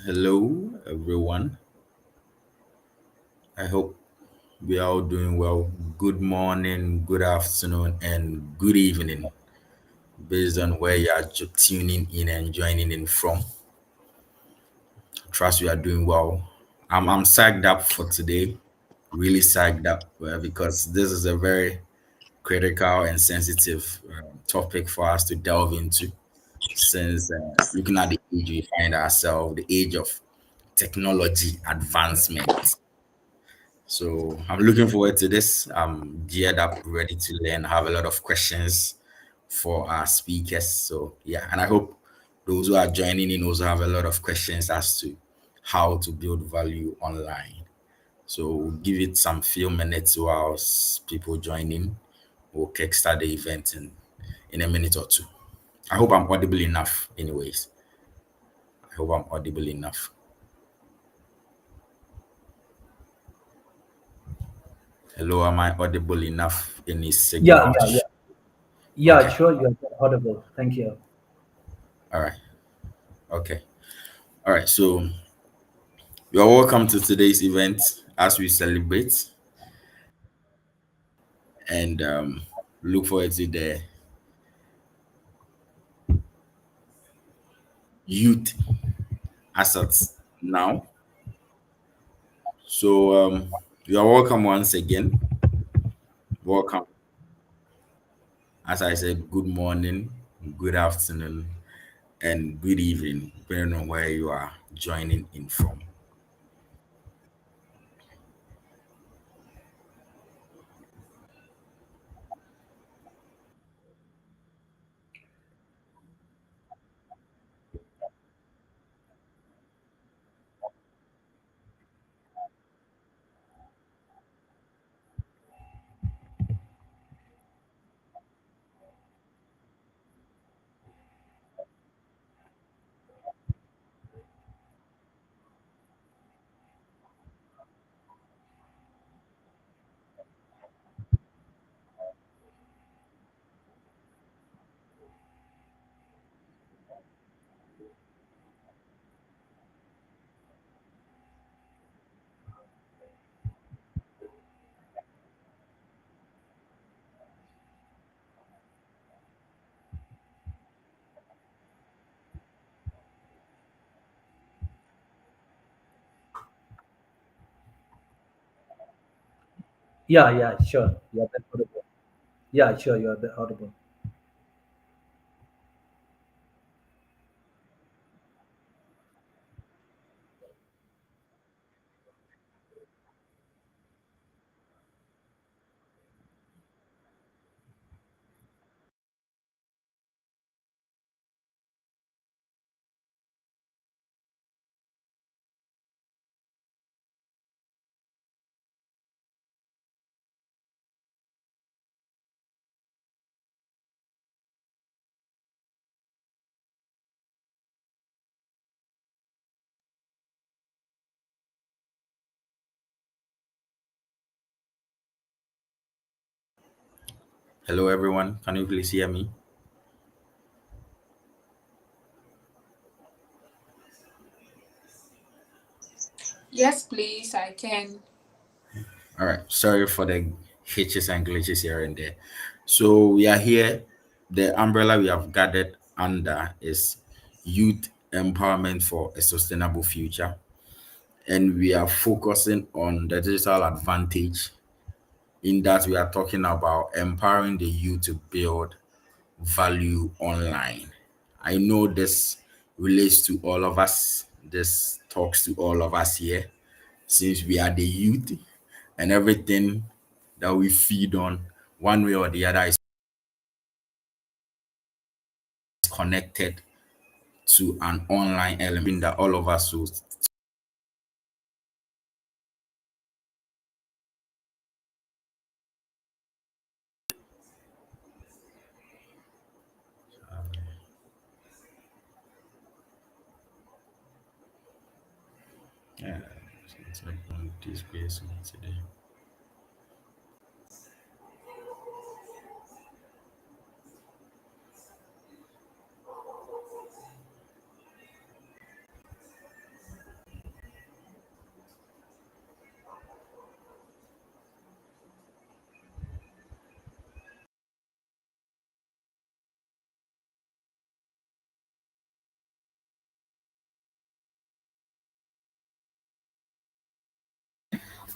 Hello, everyone. I hope we are all doing well. Good morning, good afternoon, and good evening, based on where you are tuning in and joining in from. Trust we are doing well. I'm psyched up for today, really psyched up because this is a very critical and sensitive topic for us to delve into. Since looking at the age we find ourselves, the age of technology advancement. So I'm looking forward to this. I'm geared up, ready to learn, have a lot of questions for our speakers. So yeah, and I hope those who are joining in also have a lot of questions as to how to build value online. So we'll give it some few minutes whilst people join in. We'll kickstart the event in a minute or two. I hope I'm audible enough, anyways. I hope I'm audible enough. Hello, am I audible enough? Any Yeah, signal to yeah, yeah. Yeah, okay. sure, you're audible. Thank you. All right. Okay. All right. So you are welcome to today's event as we celebrate and look forward to the youth assets now. So you are welcome once again. Welcome. As I said, good morning, good afternoon, and good evening, depending on where you are joining in from. Yeah, yeah, sure. You're a bit audible. Yeah, sure, you're a bit audible. Hello, everyone. Can you please hear me? Yes, please, I can. All right. Sorry for the hitches and glitches here and there. So we are here. The umbrella we have gathered under is youth empowerment for a sustainable future. And we are focusing on the digital advantage in that we are talking about empowering the youth to build value online. I know this relates to all of us. This talks to all of us here since we are the youth and everything that we feed on one way or the other is connected to an online element that all of us will. Yeah, it's like on this place today.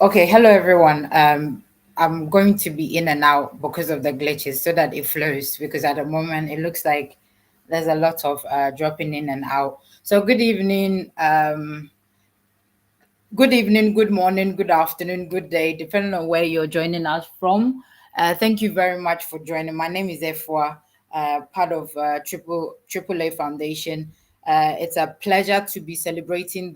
Okay, hello everyone. I'm going to be in and out because of the glitches so that it flows because at the moment it looks like there's a lot of dropping in and out. So good evening, good morning, good afternoon, good day, depending on where you're joining us from. Thank you very much for joining. My name is Efwa, part of Triple A Foundation. It's a pleasure to be celebrating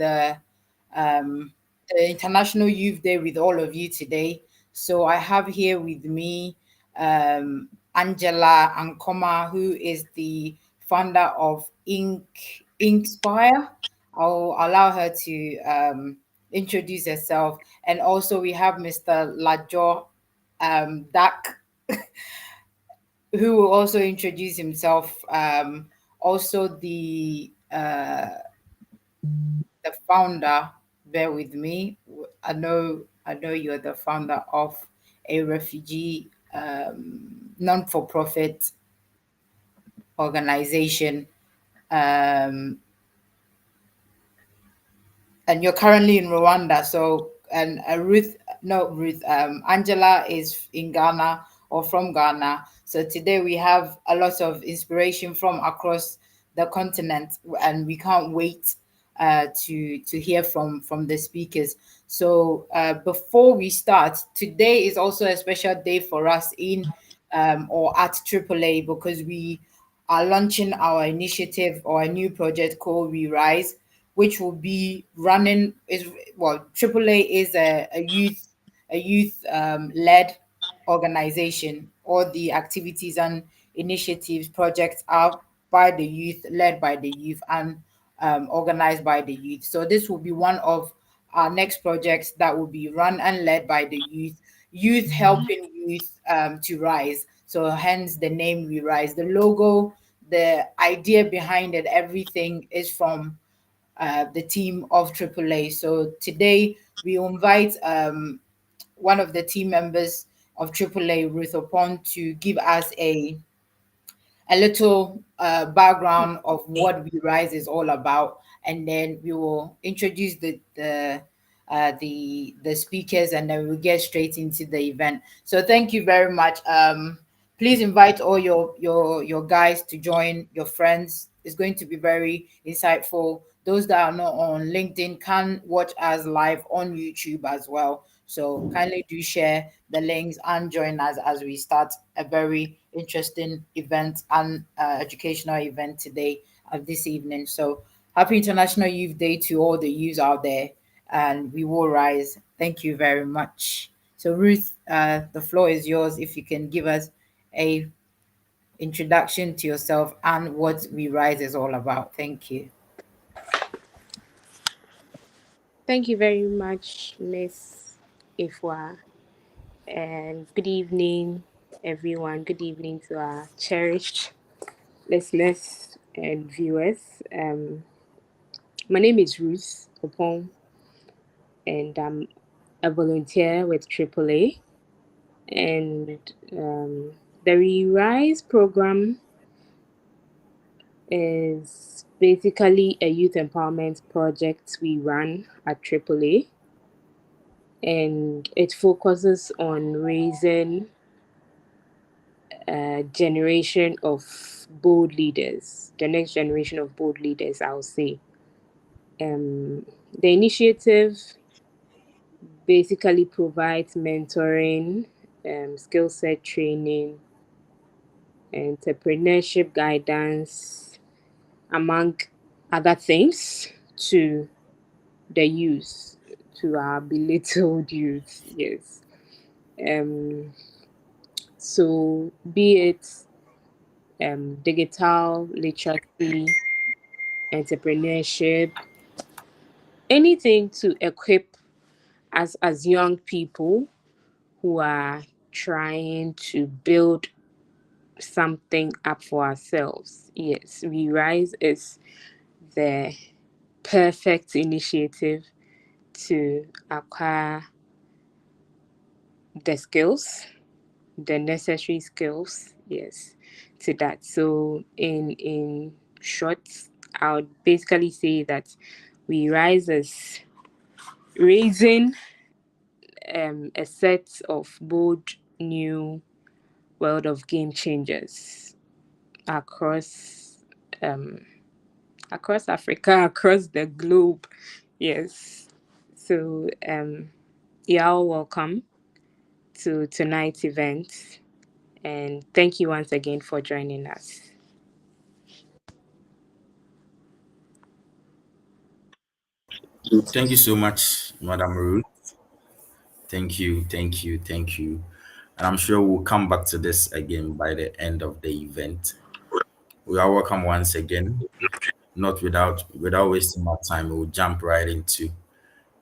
um, the International Youth Day with all of you today. So I have here with me Angela Ankoma, who is the founder of Inkspire. I'll allow her to introduce herself. And also we have Mr. Latjor Dak, who will also introduce himself. Also the founder. Bear with me. I know you're the founder of a refugee non-for-profit organization. Um, and you're currently in Rwanda. So, and Angela is in Ghana or from Ghana. So today we have a lot of inspiration from across the continent, and we can't wait to hear from the speakers. So before we start, today is also a special day for us in or at AAA because we are launching our initiative or a new project called We Rise, which will be running is well AAA is a youth led organization. All the activities and initiatives projects are by the youth, led by the youth, and organized by the youth. So this will be one of our next projects that will be run and led by the youth helping youth to rise. So hence the name We Rise. The logo, the idea behind it, everything is from the team of AAA. So today we invite one of the team members of AAA, Ruth Upon, to give us a little background of what We Rise is all about, and then we will introduce the speakers, and then we'll get straight into the event. So thank you very much. Please invite all your guys to join, your friends. It's going to be very insightful. Those that are not on LinkedIn can watch us live on YouTube as well. So kindly do share the links and join us as we start a very interesting event and educational event today this evening. So happy International Youth Day to all the youths out there, and we will rise. Thank you very much. So Ruth, the floor is yours. If you can give us a introduction to yourself and what We Rise is all about. Thank you. Thank you very much, Miss Ifwa, and good evening, everyone. Good evening to our cherished listeners and viewers. My name is Ruth Opon, and I'm a volunteer with AAA. And the Rise program is basically a youth empowerment project we run at AAA, and it focuses on raising a generation of bold leaders, the next generation of bold leaders, I'll say. The initiative basically provides mentoring, skill set training, entrepreneurship guidance, among other things, to the youth, to our belittled youth. Yes. Um, so, be it digital literacy, entrepreneurship, anything to equip as young people who are trying to build something up for ourselves. Yes, We Rise is the perfect initiative to acquire the skills, the necessary skills, yes, to that. So in short, I would basically say that We Rise is raising a set of bold new world of game changers across um, across Africa, across the globe. Yes. So you're all welcome to tonight's event, and thank you once again for joining us. Thank you so much, Madam Ruth. Thank you, thank you, thank you. And I'm sure we'll come back to this again by the end of the event. We are welcome once again. Not without wasting more time, we'll jump right into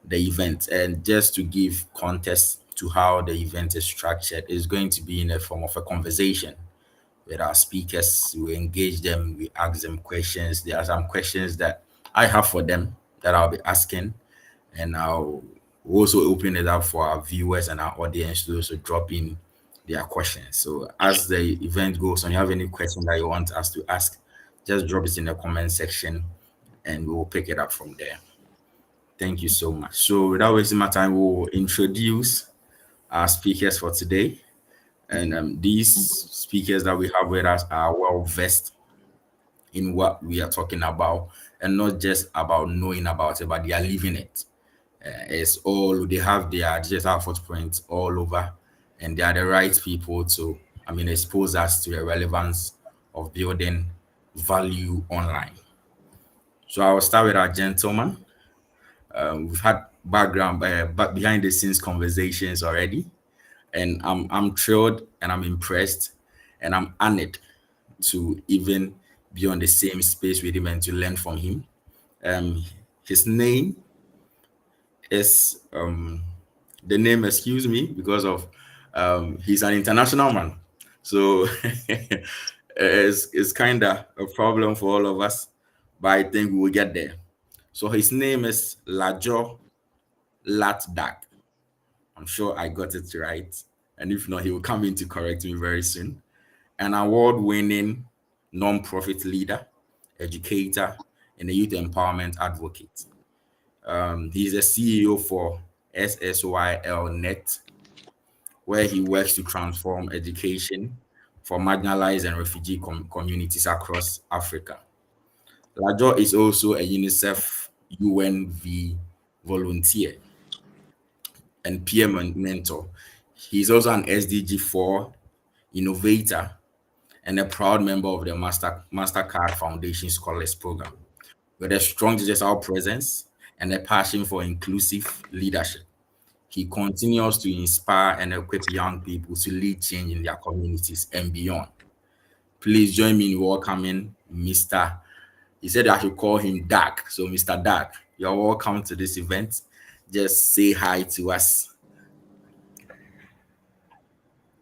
the event. And just to give context to how the event is structured, it's going to be in a form of a conversation with our speakers. We engage them, we ask them questions. There are some questions that I have for them that I'll be asking, and I'll also open it up for our viewers and our audience to also drop in their questions. So as the event goes on, you have any question that you want us to ask, just drop it in the comment section and we will pick it up from there. Thank you so much. So without wasting my time, we'll introduce our speakers for today. And these speakers that we have with us are well versed in what we are talking about, and not just about knowing about it, but they are living it. It's all they have their digital footprint all over, and they are the right people to, expose us to the relevance of building value online. So I will start with our gentleman. We've had background, but behind the scenes conversations already, and I'm thrilled and I'm impressed and I'm honored to even be on the same space with him and to learn from him. Um, his name is the name, excuse me, because of he's an international man, so it's kind of a problem for all of us, but I think we will get there. So his name is Latjor Lat Dak. I'm sure I got it right, and if not, he will come in to correct me very soon. An award-winning non-profit leader, educator, and a youth empowerment advocate. He's a CEO for SSYL Net, where he works to transform education for marginalized and refugee communities across Africa. Lajo is also a UNICEF UNV volunteer and peer mentor. He's also an SDG4 innovator and a proud member of the MasterCard Foundation Scholars Program, with a strong digital presence and a passion for inclusive leadership. He continues to inspire and equip young people to lead change in their communities and beyond. Please join me in welcoming Mr. He said I should call him Dak. So, Mr. Dak, you're welcome to this event. Just say hi to us.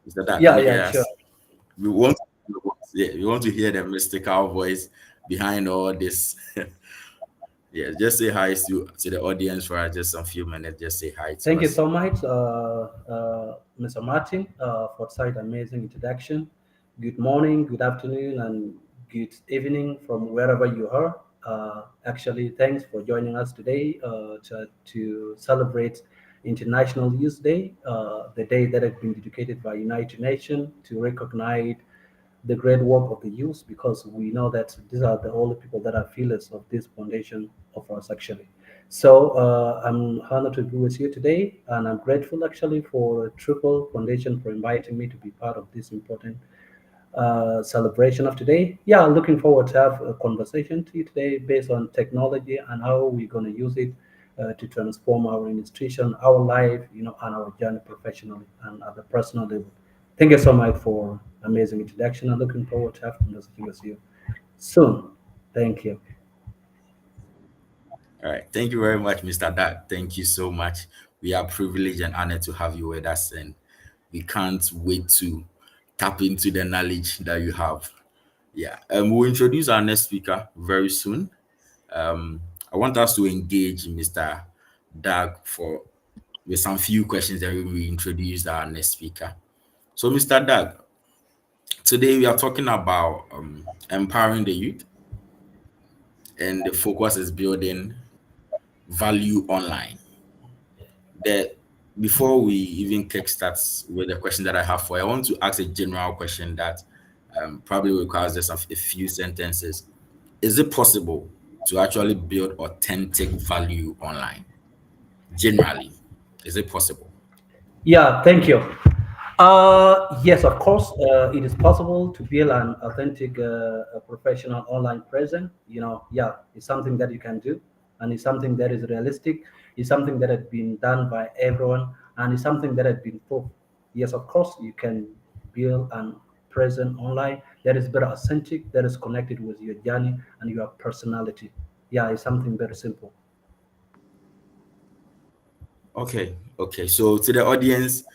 Mr. Dak, can Yeah, you yeah, hear sure. us? We want, yeah, we want to hear the mystical voice behind all this. Yeah, just say hi to the audience for just a few minutes. Just say hi to Thank you us. so much, Mr. Martin, for such amazing introduction. Good morning, good afternoon, and good evening from wherever you are. Actually, thanks for joining us today to celebrate International Youth Day, the day that has been dedicated by United Nations to recognize the great work of the youth, because we know that these are the only people that are pillars of this foundation of us actually. So I'm honored to be with you today, and I'm grateful actually for Triple Foundation for inviting me to be part of this important celebration of today. Yeah, looking forward to have a conversation to you today based on technology and how we're going to use it to transform our institution, our life, and our journey professionally and at the personal level. Thank you so much for amazing introduction. I'm looking forward to having conversation with you soon. Thank you. All right. Thank you very much, Mr. Dak. Thank you so much. We are privileged and honored to have you with us, and we can't wait to tap into the knowledge that you have. Yeah. We'll introduce our next speaker very soon. I want us to engage Mr. Dak for with some few questions that we will introduce our next speaker. So, Mr. Dak, today we are talking about empowering the youth, and the focus is building value online. The before we even kickstart with the question that I have for you, I want to ask a general question that probably requires just a few sentences. Is it possible to actually build authentic value online? Generally, is it possible? Yeah, thank you. Yes, of course, it is possible to build an authentic professional online presence. Yeah, it's something that you can do, and it's something that is realistic. It's something that has been done by everyone, and it's something that has been proved. Yes, of course, you can build an presence online that is very authentic, that is connected with your journey and your personality. Yeah, it's something very simple. Okay, okay. So to the audience,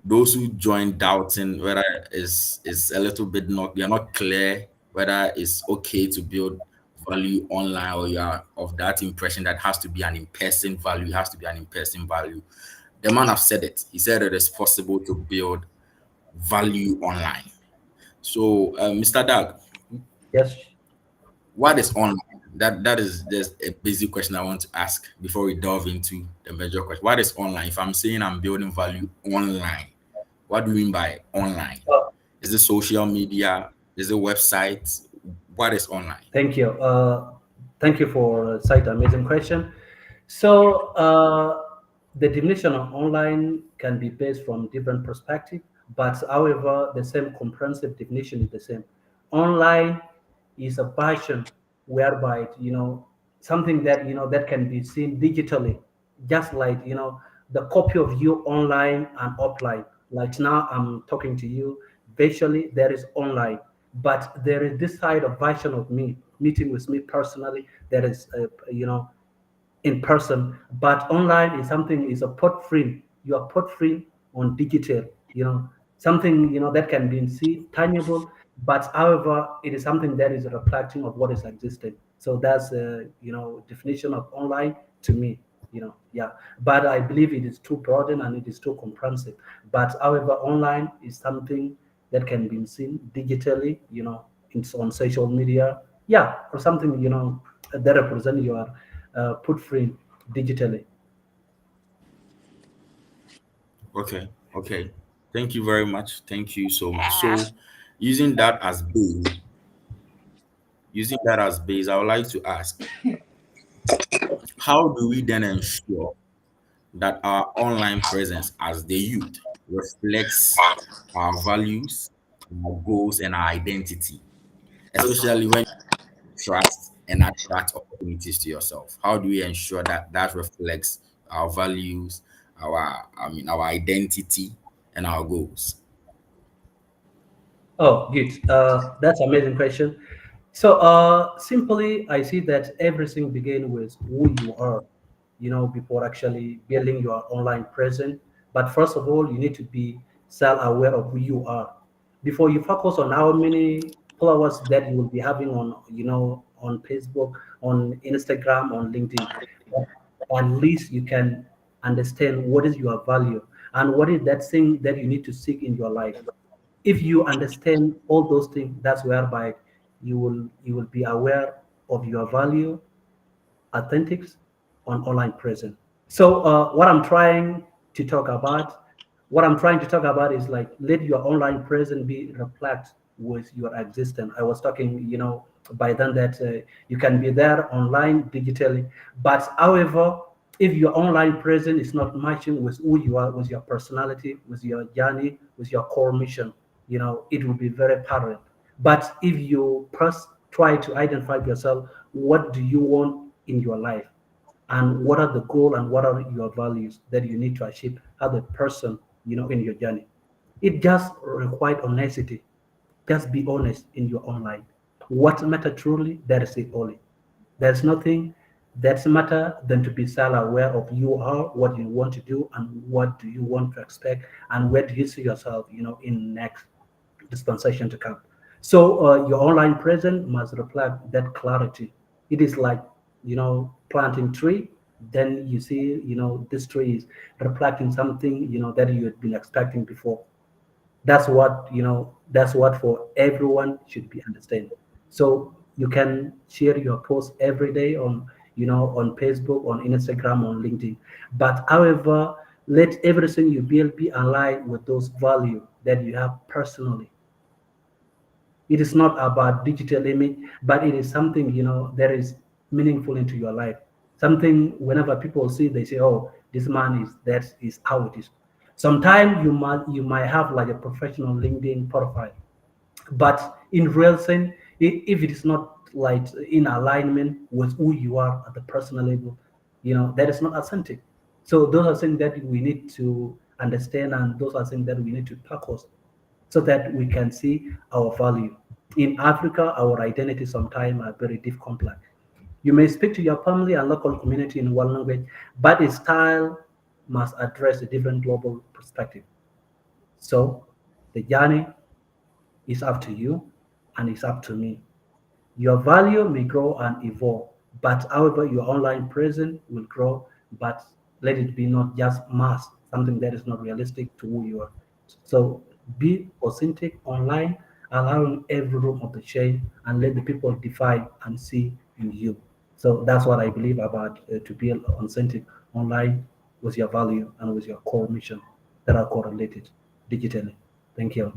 those who join doubting whether is a little bit not you're not clear whether it's okay to build value online, or you are of that impression that has to be an in-person value, has to be an in-person value. The man have said it. He said it is possible to build value online. So, Mr. Dag, Yes. what is online? That is just a basic question I want to ask before we delve into the major question. What is online? If I'm saying I'm building value online, what do you mean by online? Uh, Is it social media? Is it websites? What is online? Thank you. Thank you for such amazing question. So the definition of online can be based from different perspective, but however, the same comprehensive definition is the same. Online is a version whereby something that that can be seen digitally, just like the copy of you online and offline. Like now, I'm talking to you virtually. There is online, but there is this side of version of me meeting with me personally. That is in person, but online is something is a portrait. You are portrait on digital, something that can be seen, tangible, but however, it is something that is reflecting of what is existing. So that's definition of online to me. Yeah, but I believe it is too broad and it is too comprehensive. But however, online is something that can be seen digitally, on social media, yeah, or something that represent your put frame digitally. Okay, okay. Thank you very much. Thank you so much. So, using that as base, I would like to ask, how do we then ensure that our online presence as the youth reflects our values, our goals, and our identity, especially when trust and attract opportunities to yourself? How do we ensure that that reflects our values, our identity, and our goals? Oh, good. That's amazing question. So, simply, I see that everything begins with who you are, before actually building your online presence. But first of all, you need to be self-aware of who you are before you focus on how many followers that you will be having on, on Facebook, on Instagram, on LinkedIn. At least you can understand what is your value and what is that thing that you need to seek in your life. If you understand all those things, that's whereby you will be aware of your value, authentics on online presence. So what I'm trying to talk about is like let your online presence be reflect with your existence. I was talking, by then that you can be there online digitally, but however, if your online presence is not matching with who you are, with your personality, with your journey, with your core mission, it will be very apparent. But if you first try to identify yourself, what do you want in your life? And what are the goal and what are your values that you need to achieve as a person, in your journey? It just requires honesty. Just be honest in your own life. What matter truly, that is it only. There's nothing that's matter than to be self-aware of you are, what you want to do, and what do you want to expect, and where do you see yourself, in next dispensation to come. So your online presence must reflect that clarity. It is like planting tree. Then you see this tree is reflecting something that you had been expecting before. That's what for everyone should be understand. So you can share your post every day on on Facebook, on Instagram, on LinkedIn, but however, Let everything you build be aligned with those values that you have personally. It is not about digital image, but it is something, that is meaningful into your life. Something whenever people see, they say, "Oh, this man is that is how it is." Sometimes you might have like a professional LinkedIn profile, but in real sense, if it is not like in alignment with who you are at the personal level, that is not authentic. So those are things that we need to understand, and those are things that we need to tackle so that we can see our value. In Africa, our identities sometimes are very deep complex. You may speak to your family and local community in one language, but its style must address a different global perspective. So the journey is up to you and it's up to me. Your value may grow and evolve, but however, your online presence will grow, but let it be not just mass, something that is not realistic to who you are. So be authentic online, allowing every room of the chain, and let the people define and see in you. So that's what I believe about to be authentic online with your value and with your core mission that are correlated digitally. Thank you.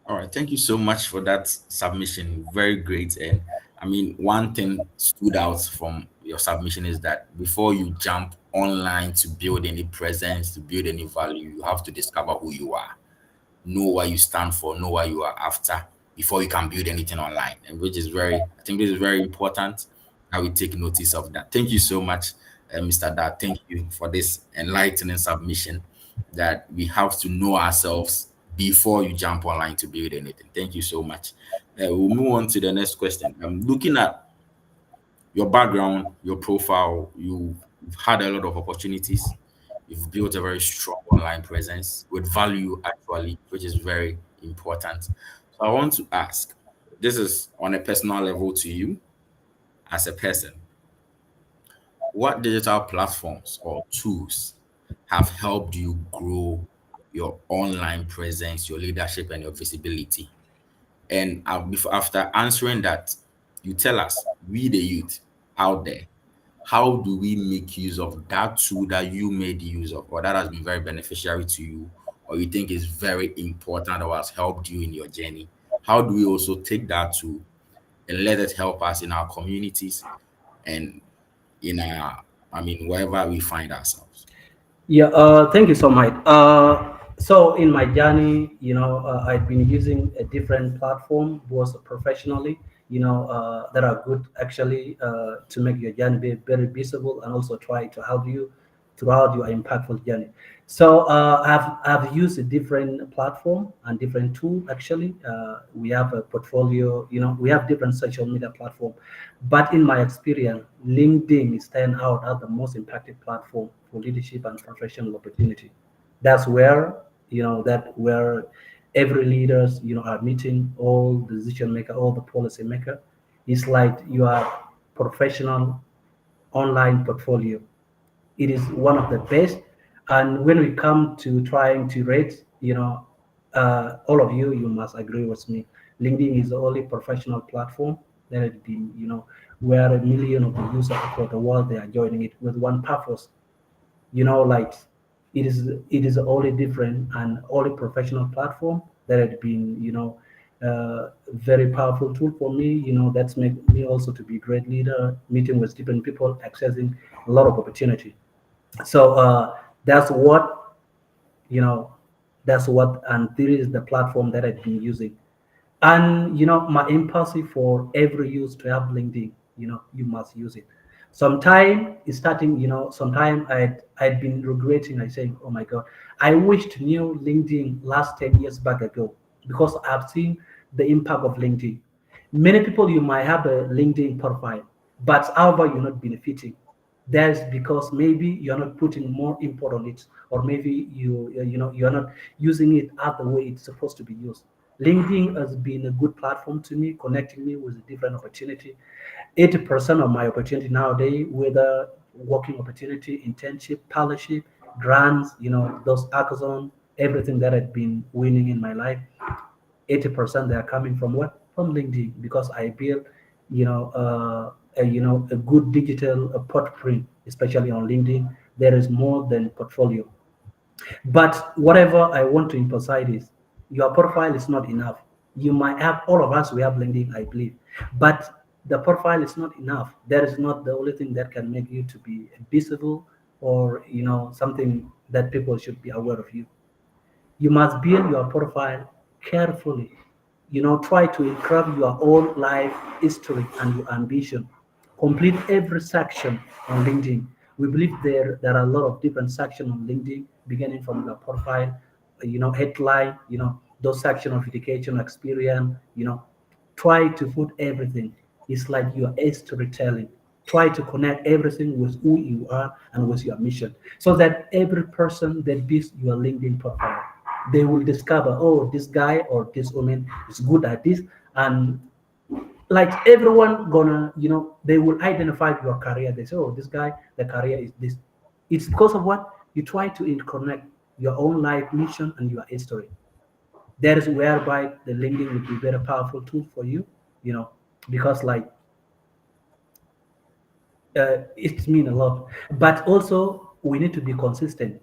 All right, thank you so much for that submission. Very great. And I mean, one thing stood out from your submission is that before you jump online to build any presence, to build any value, you have to discover who you are, know what you stand for, know what you are after before you can build anything online. And which is I think this is very important that we take notice of that. Thank you so much, Mr. Dad. Thank you for this enlightening submission that we have to know ourselves before you jump online to build anything. Thank you so much. We'll move on to the next question. I'm looking at your background, your profile. You've had a lot of opportunities. You've built a very strong online presence with value, actually, which is very important. So I want to ask, this is on a personal level to you as a person. What digital platforms or tools have helped you grow your online presence, your leadership, and your visibility? And after answering that, you tell us, we the youth out there, how do we make use of that tool that you made use of, or that has been very beneficial to you, or you think is very important or has helped you in your journey? How do we also take that tool and let it help us in our communities and in our, I mean, wherever we find ourselves? Yeah, thank you so much. So in my journey, I've been using a different platform, both professionally, that are good actually to make your journey be very visible and also try to help you throughout your impactful journey. So I've used a different platform and different tool actually. We have a portfolio, we have different social media platform, but in my experience, LinkedIn stand out as the most impacted platform for leadership and professional opportunity. That's where where every leaders are meeting all the decision maker, all the policy maker. It's like your professional online portfolio. It is one of the best. And when we come to trying to rate, all of you must agree with me. LinkedIn is the only professional platform that has been, where a million of the users across the world they are joining it with one purpose. Like it is the only different and only professional platform that had been, very powerful tool for me. That's make me also to be great leader, meeting with different people, accessing a lot of opportunity. So that's what you know and this is the platform that I've been using. And my impulsive for every use to have LinkedIn, you must use it. Sometime it's starting, sometime I'd been regretting. I saying, oh my god, I wished knew LinkedIn last 10 years back ago, because I've seen the impact of LinkedIn. Many people, you might have a LinkedIn profile, but however you're not benefiting. That's because maybe you're not putting more import on it, or maybe you're not using it as the way it's supposed to be used. LinkedIn has been a good platform to me, connecting me with a different opportunity. 80% of my opportunity nowadays, whether working opportunity, internship, fellowship, grants, those hackathon, everything that I've been winning in my life, 80% they are coming from what? From LinkedIn, because I built, a good digital footprint, especially on LinkedIn, There is more than portfolio. But whatever I want to emphasize is your profile is not enough. You might have, all of us, we have LinkedIn, I believe, but the profile is not enough. That is not the only thing that can make you to be visible, or something that people should be aware of you. You must build your profile carefully. Try to encrypt your own life history and your ambition. Complete every section on LinkedIn. We believe there are a lot of different sections on LinkedIn, beginning from your profile, headline, those section of education, experience, try to put everything. It's like your storytelling. Try to connect everything with who you are and with your mission, so that every person that views your LinkedIn profile, they will discover, oh, this guy or this woman is good at this. And like everyone gonna, they will identify your career. They say, oh, this guy, the career is this. It's because of what you try to connect your own life mission and your history. That is whereby the LinkedIn would be very powerful tool for you, because like it mean a lot. But also we need to be consistent.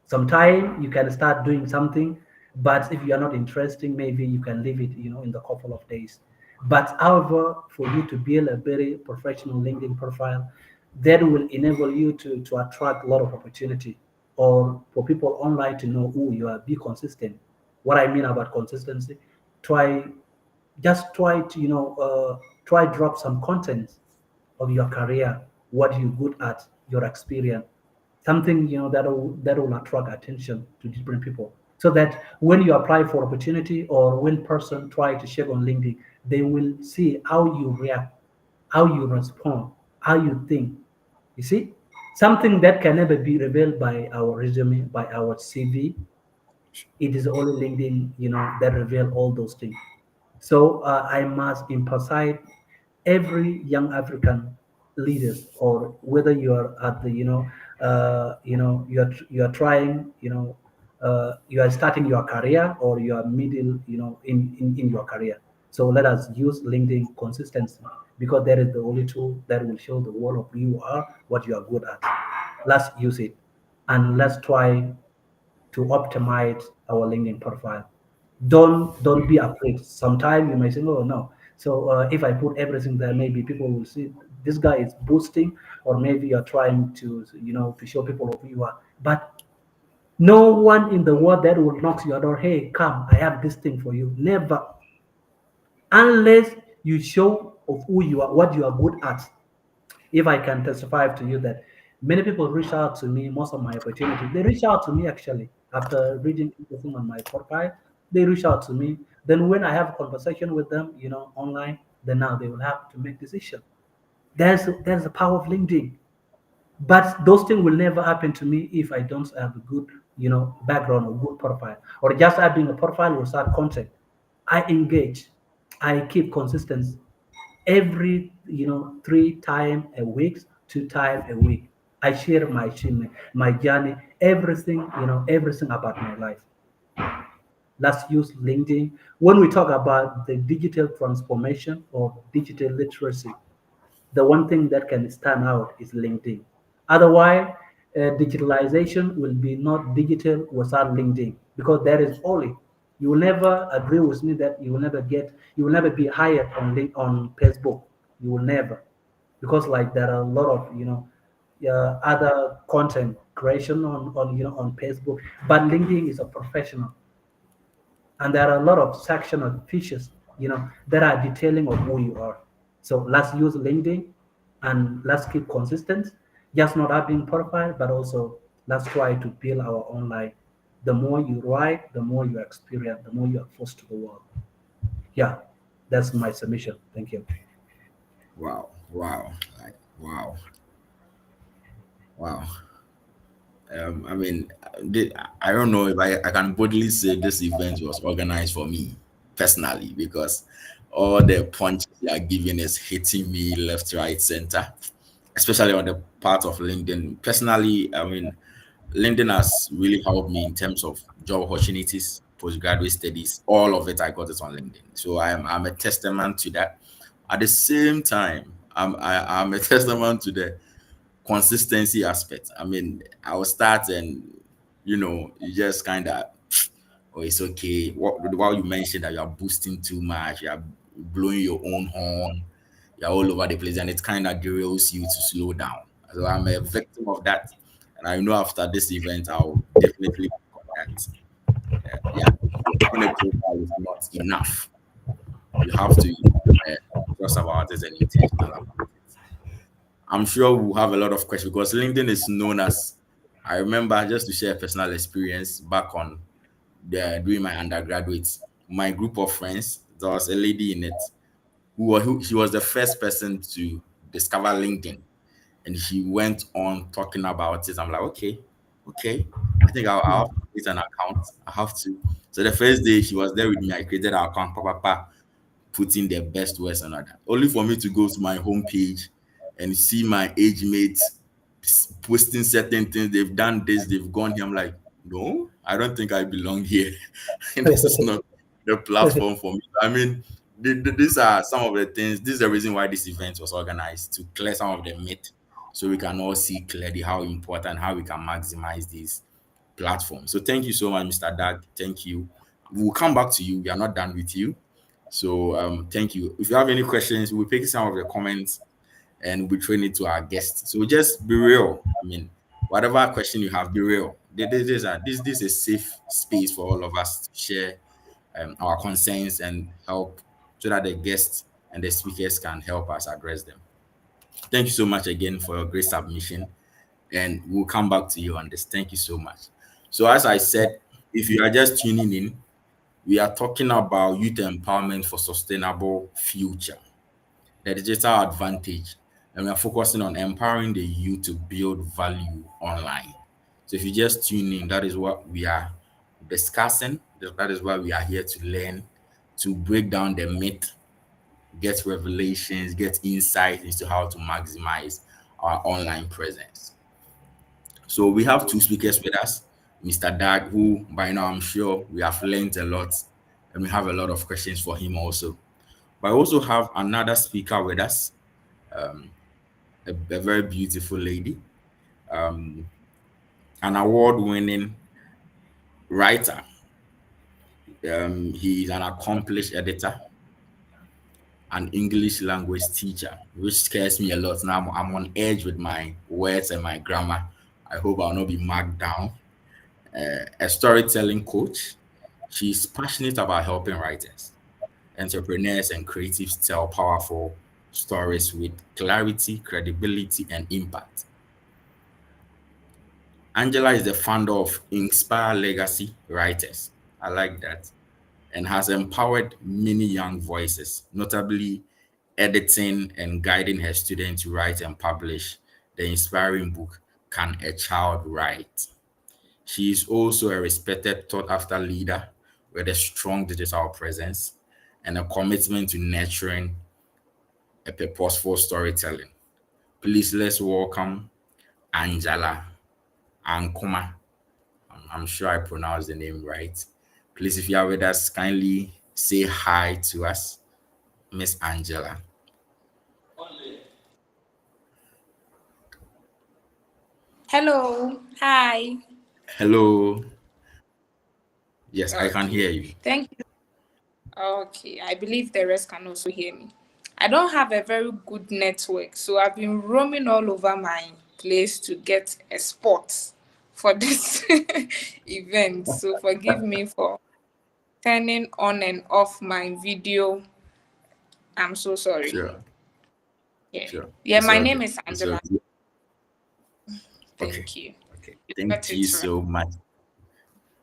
Sometimes you can start doing something, but if you are not interested, maybe you can leave it, in the couple of days. But however, for you to build a very professional LinkedIn profile, that will enable you to attract a lot of opportunity, or for people online to know who you are. Be consistent. What I mean about consistency, try just try to try drop some content of your career, what you're good at, your experience, something that will attract attention to different people, so that when you apply for opportunity, or when person try to share on LinkedIn, they will see how you react, how you respond, how you think. You see, something that can never be revealed by our resume, by our CV. It is only LinkedIn, that reveal all those things. So I must emphasize every young African leaders, or whether you are at the, you are trying, you are starting your career, or you are middle, in your career. So let us use LinkedIn consistently, because that is the only tool that will show the world of who you are, what you are good at. Let's use it, and let's try to optimize our LinkedIn profile. Don't be afraid. Sometimes you may say, oh no. So if I put everything there, maybe people will see this guy is boosting, or maybe you're trying to, to show people who you are. But no one in the world that will knock your door, hey, come, I have this thing for you. Never, unless you show of who you are, what you are good at. If I can testify to you that many people reach out to me, most of my opportunities, they reach out to me actually after reading everything on my profile. They reach out to me. Then when I have a conversation with them, online, then now they will have to make decision. There's the power of LinkedIn. But those things will never happen to me if I don't have a good, background or good profile, or just having a profile without content. I engage, I keep consistency every 3 times a week, 2 times a week. I share my achievement, my journey, everything about my life. Let's use LinkedIn when we talk about the digital transformation or digital literacy. The one thing that can stand out is LinkedIn. Otherwise, digitalization will be not digital without LinkedIn, because there is only, you will never agree with me that you will never be hired on Facebook. You will never, because like there are a lot of other content creation on Facebook, but LinkedIn is a professional, and there are a lot of section of features that are detailing of who you are. So let's use LinkedIn, and let's keep consistent, just not having profile, but also let's try to build our own life. The more you write, the more you experience, the more you are exposed to the world. Yeah, that's my submission. Thank you. Wow, wow, like wow, wow. I mean, I don't know if I can boldly say this event was organized for me personally, because all the punches you are giving is hitting me left, right, center, especially on the part of LinkedIn. Personally, I mean, LinkedIn has really helped me in terms of job opportunities, postgraduate studies, all of it. I got it on LinkedIn, so I'm a testament to that. At the same time, I'm a testament to the consistency aspect. I mean, I will start and you just kind of, oh, it's okay. While you mentioned that you are boosting too much, you are blowing your own horn, you're all over the place, and it kind of derails you to slow down. So I'm a victim of that, and I know after this event, I'll definitely work on that. Yeah, having a profile is not enough. You have to trust about it and intentional about it. I'm sure we'll have a lot of questions because LinkedIn is known as. I remember, just to share a personal experience back on during my undergraduate, my group of friends, there was a lady in it who she was the first person to discover LinkedIn, and she went on talking about it. I'm like, okay, I think I'll have to create an account. I have to. So the first day she was there with me, I created an account, papa, putting the best words on that, only for me to go to my homepage and see my age mates posting certain things. They've done this, they've gone here. I'm like, no, I don't think I belong here. This is not the platform for me. I mean, these are some of the things. This is the reason why this event was organized, to clear some of the myth, so we can all see clearly how important, how we can maximize these platforms. So thank you so much, Mr. Dag. Thank you. We'll come back to you. We are not done with you. So thank you. If you have any questions, we'll pick some of the comments and we'll train it to our guests. So just be real. I mean, whatever question you have, be real. This is a safe space for all of us to share our concerns and help, so that the guests and the speakers can help us address them. Thank you so much again for your great submission, and we'll come back to you on this. Thank you so much. So as I said, if you are just tuning in, we are talking about youth empowerment for sustainable future, the digital advantage, and we are focusing on empowering the youth to build value online. So if you just tune in, that is what we are discussing. That is why we are here to learn, to break down the myth, get revelations, get insight into how to maximize our online presence. So we have two speakers with us, Mr. Dag, who by now I'm sure we have learned a lot, and we have a lot of questions for him also. But I also have another speaker with us, a very beautiful lady, um, an award-winning writer. He is an accomplished editor, an English language teacher, which scares me a lot. Now I'm on edge with my words and my grammar. I hope I'll not be marked down. A storytelling coach. She's passionate about helping writers, entrepreneurs, and creatives tell powerful stories with clarity, credibility, and impact. Angela is the founder of Inspire Legacy Writers. I like that. And has empowered many young voices, notably editing and guiding her students to write and publish the inspiring book, Can a Child Write? She is also a respected sought after leader with a strong digital presence and a commitment to nurturing a purposeful storytelling. Please let's welcome Angela Ankoma. I'm sure I pronounced the name right. Please, if you are with us, kindly say hi to us, Miss Angela. Hello. Hi. Hello. Yes, I can Okay. hear you. Thank you. Okay. I believe the rest can also hear me. I don't have a very good network, so I've been roaming all over my place to get a spot for this event. So forgive me for turning on and off my video. I'm so sorry. Sure, Yeah. sure. Yeah, It's my all name good. is It's all Angela. good. Okay. Thank you. Okay. You got Thank you it right. so much.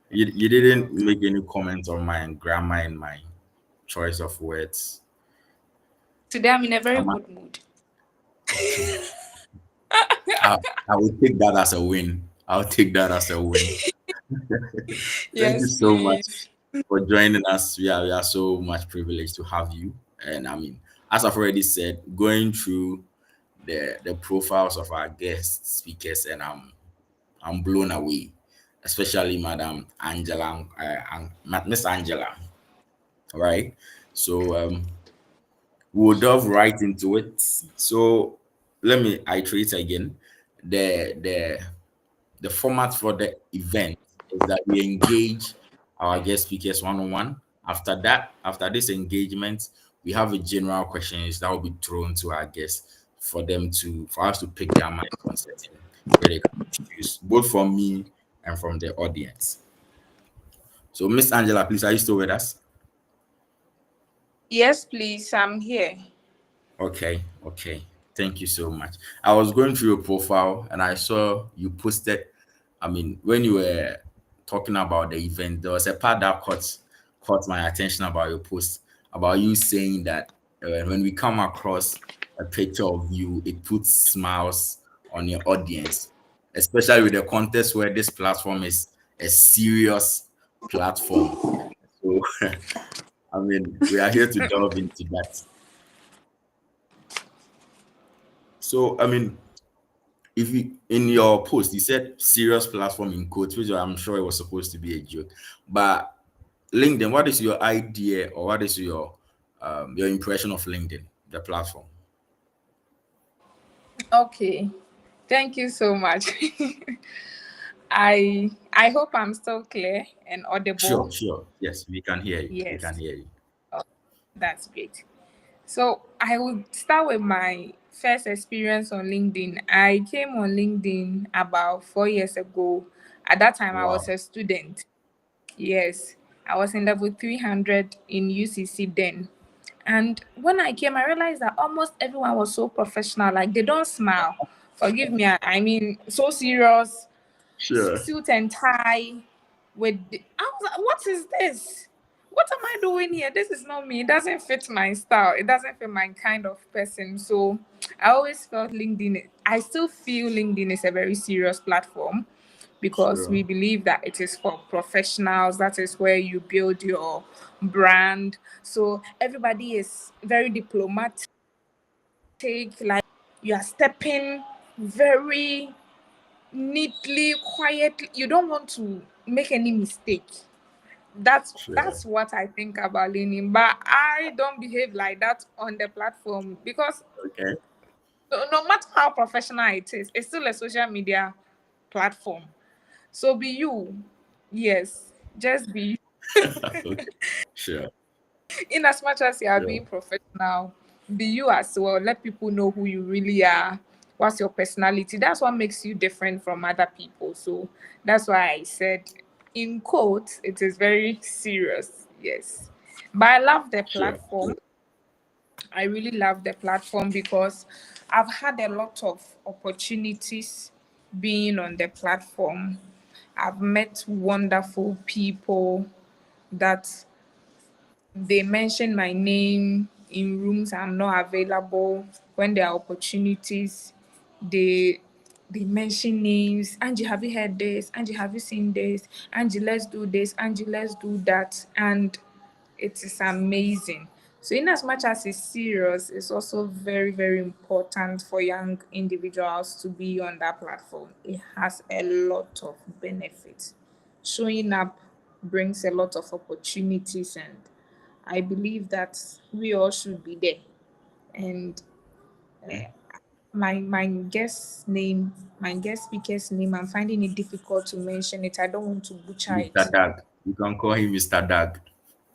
You didn't Okay. make any comments on my grammar and my choice of words. Today I'm in a very Am I good mood. okay? I, I will take that as a win. I'll take that as a win. Thank you Yes, so much please. for joining us. We are so much privileged to have you. And I mean, as I've already said, going through the profiles of our guest speakers, and I'm blown away, especially Madam Angela, Miss Angela. All right. So we'll delve right into it. So let me iterate again. the the format for the event is that we engage our guest speakers one-on-one. After that, after this engagement, we have a general questions that will be thrown to our guests for us to pick their mind on certain critical issues, both from me and from the audience. So, Miss Angela, please, are you still with us? Yes, please, I'm here. Okay, okay. Thank you so much. I was going through your profile and I saw you posted. I mean, when you were talking about the event, there was a part that caught my attention about your post about you saying that when we come across a picture of you, it puts smiles on your audience, especially with the context where this platform is a serious platform. So, I mean, we are here to delve into that. So, I mean, if you in your post you said serious platform in quotes, which I'm sure it was supposed to be a joke, but LinkedIn, what is your idea or what is your impression of LinkedIn, the platform? Okay, thank you so much. I hope I'm still clear and Sure, audible. sure. Yes, we can hear you. We can Yes, hear you. that's great. So I would start with my first experience on LinkedIn. I came on LinkedIn about 4 years ago. At that time, I was Wow. a student. Yes, I was in level 300 in UCC then. And when I came, I realized that almost everyone was so professional. Like they don't smile. Forgive me. I mean, so serious, Sure. suit and tie. I was like, what is this? What am I doing here? This is not me. It doesn't fit my style. It doesn't fit my kind of person. So I always felt LinkedIn. I still feel LinkedIn is a very serious platform because Sure. we believe that it is for professionals. That is where you build your brand. So everybody is very diplomatic, like you are stepping very neatly, quietly. You don't want to make any mistake. Sure. That's what I think about leaning. But I don't behave like that on the platform because Okay. no matter how professional it is, it's still a social media platform. So be you. Yes. Just be you. Okay. Sure. In as much as you are Sure. being professional, be you as well. Let people know who you really are. What's your personality? That's what makes you different from other people. So that's why I said, in quotes, it is very serious. Yes. But I love the Sure. platform. I really love the platform because I've had a lot of opportunities being on the platform. I've met wonderful people that they mention my name in rooms I'm not available. When there are opportunities, they they mention names. Angie, have you heard this? Angie, have you seen this? Angie, let's do this. Angie, let's do that. And it is amazing. So, in as much as it's serious, it's also very, very important for young individuals to be on that platform. It has a lot of benefits. Showing up brings a lot of opportunities, and I believe that we all should be there. And my guest name, my guest speaker's name, I'm finding it difficult to mention it. I don't want to butcher Mr. it. Dag. You can call him Mr. Dag.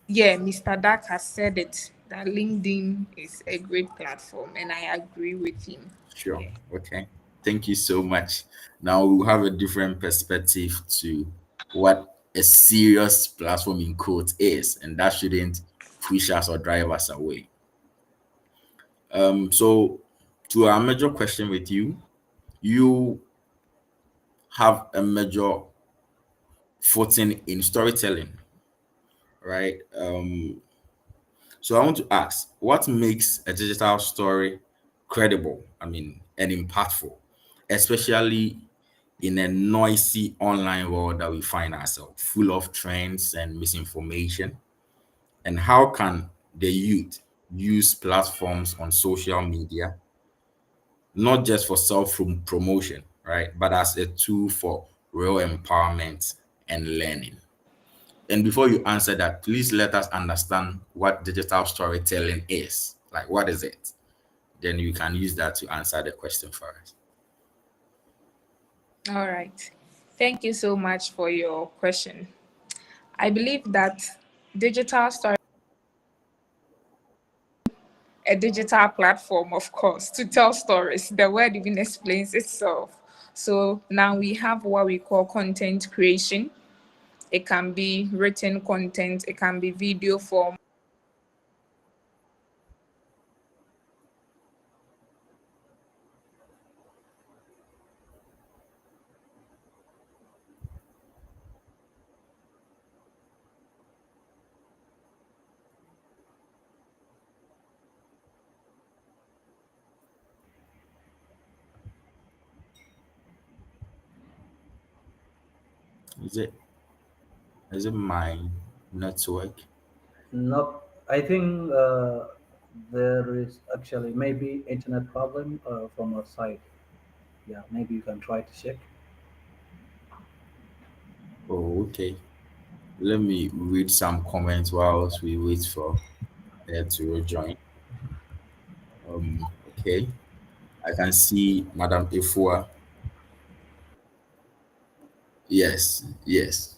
Yeah, Mr. Dak has said it that LinkedIn is a great platform, and I agree with him. Sure. Yeah. Okay. Thank you so much. Now we'll have a different perspective to what a serious platform in quotes is, and that shouldn't push us or drive us away. So to our major question with you, you have a major footing in storytelling, right? So I want to ask, what makes a digital story credible? I mean, and impactful, especially in a noisy online world that we find ourselves, full of trends and misinformation. And how can the youth use platforms on social media, not just for self promotion, right, but as a tool for real empowerment and learning? And before you answer that, please let us understand what digital storytelling is. Like, what is it? Then you can use that to answer the question for us. All right. Thank you so much for your question. I believe that digital story a digital platform, of course, to tell stories. The word even explains itself. So now we have what we call content creation. It can be written content, it can be video form. Is it is it my network? Not, I think there is actually maybe internet problem from our side. Yeah, maybe you can try to check. Oh, okay. Let me read some comments whilst we wait for her to rejoin. Okay. I can see Madam Ifua. Yes, yes.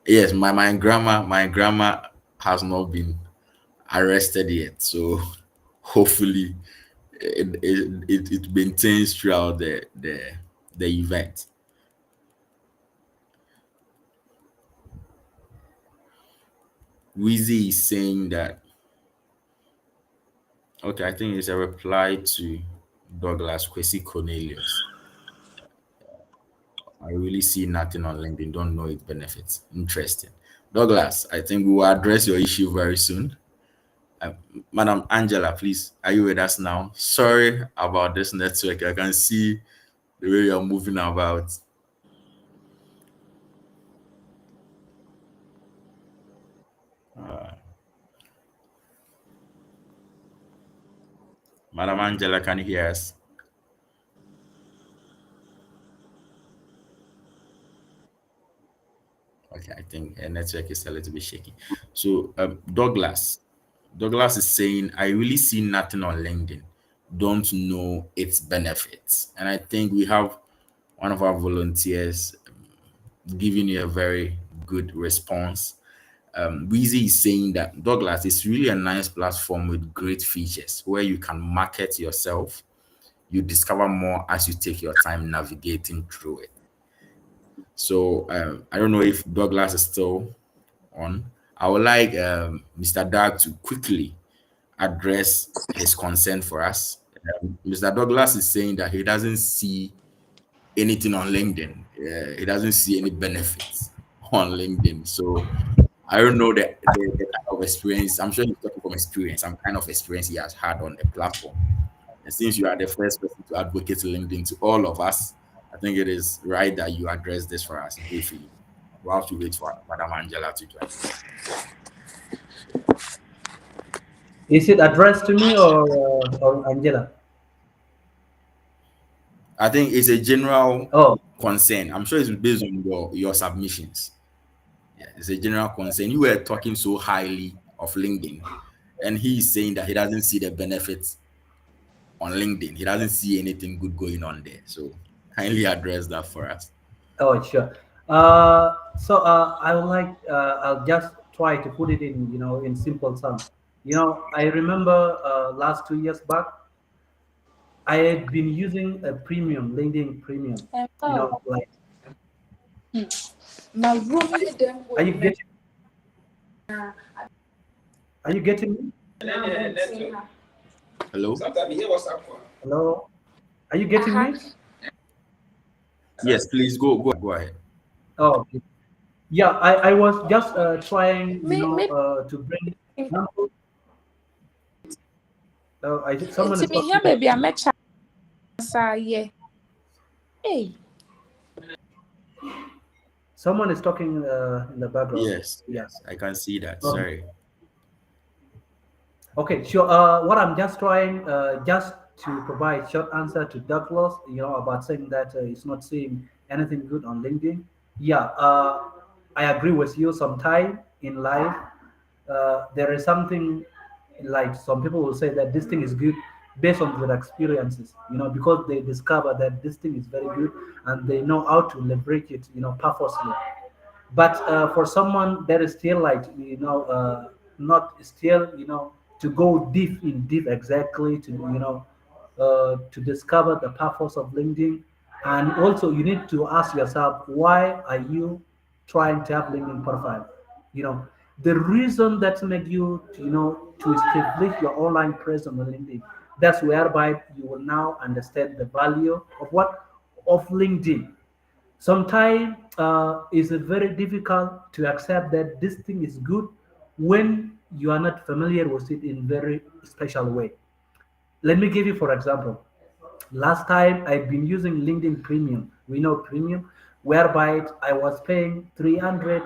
Yes, my grandma has not been arrested yet. So hopefully it maintains throughout the event. Wheezy is saying that okay, I think it's a reply to Douglas Kwesi Cornelius. I really see nothing on LinkedIn, don't know its benefits. Interesting. Douglas, I think we will address your issue very soon. Uh, Madam Angela, please, are you with us now? Sorry about this network. I can see the way you're moving about. Uh, Madam Angela, can you hear us? Okay, I think network is a little bit shaky. So, Douglas is saying, I really see nothing on LinkedIn. Don't know its benefits. And I think we have one of our volunteers giving you a very good response. Weezy is saying that Douglas is really a nice platform with great features where you can market yourself. You discover more as you take your time navigating through it. So I don't know if Douglas is still on. I would like Mr. Dag to quickly address his concern for us. Mr. Douglas is saying that he doesn't see anything on LinkedIn. He doesn't see any benefits on LinkedIn. So I don't know the kind of experience. I'm sure he's talking from experience, some kind of experience he has had on the platform. And since you are the first person to advocate LinkedIn to all of us, I think it is right that you address this for us briefly. We'll have to wait for Madam Angela to join. Is it addressed to me or Angela? I think it's a general Oh, concern. I'm sure it's based on your submissions. Yeah, it's a general concern. You were talking so highly of LinkedIn, and he's saying that he doesn't see the benefits on LinkedIn. He doesn't see anything good going on there. So kindly address that for us. oh, sure. So I would like I'll just try to put it in in simple terms. I remember last 2 years back, I had been using a premium LinkedIn premium. Like, My room them are will you make getting are you getting me? Hello? Hello? Are you getting uh-huh. me? Yes, please go ahead. Oh, okay. Yeah, I was just trying, Maybe to bring example. I think someone to is me talking. here maybe I met yeah. Hey, Someone is talking in the background. Yes, Yeah. yes, I can see that. Okay. Sorry. Okay, sure. What I'm just trying, just to provide short answer to Douglas, about saying that he's not seeing anything good on LinkedIn. Yeah, I agree with you. Sometime in life, there is something like some people will say that this thing is good, based on their experiences, because they discover that this thing is very good and they know how to leverage it, purposely. But for someone that is still like, not still, to go deep exactly to, to discover the purpose of LinkedIn. And also you need to ask yourself, why are you trying to have LinkedIn profile? you know the reason that make you, to establish your online presence on LinkedIn. That's whereby you will now understand the value of what, of LinkedIn. Sometimes it's very difficult to accept that this thing is good when you are not familiar with it in very special way. Let me give you for example. Last time I've been using LinkedIn Premium. We know Premium, whereby I was paying 300,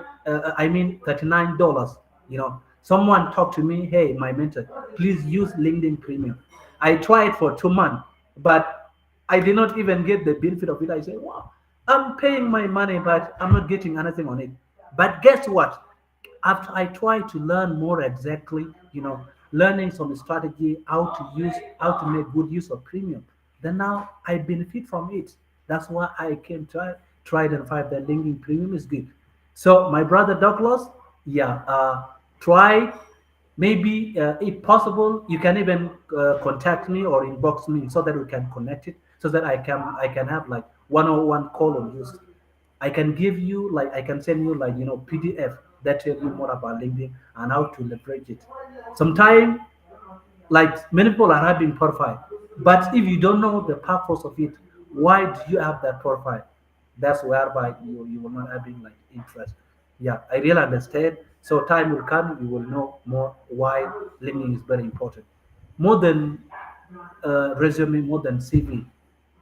I mean $39. Someone talked to me, hey, my mentor, please use LinkedIn Premium. I tried for 2 months, but I did not even get the benefit of it. I say, wow, I'm paying my money, but I'm not getting anything on it. But guess what? After I try to learn more exactly, learning some strategy, how to make good use of premium, then now I benefit from it. That's why I came to try and find that LinkedIn premium is good. So my brother Douglas, yeah, try. Maybe if possible, you can even contact me or inbox me so that we can connect it, so that I can have like 101 call on use. I can give you, like, I can send you, like, PDF that tell you more about LinkedIn and how to leverage it. Sometimes, like, many people are having profile, but if you don't know the purpose of it, why do you have that profile? That's whereby you will not having like interest. Yeah, I really understand. So time will come, you will know more why LinkedIn is very important, more than resume, more than CV.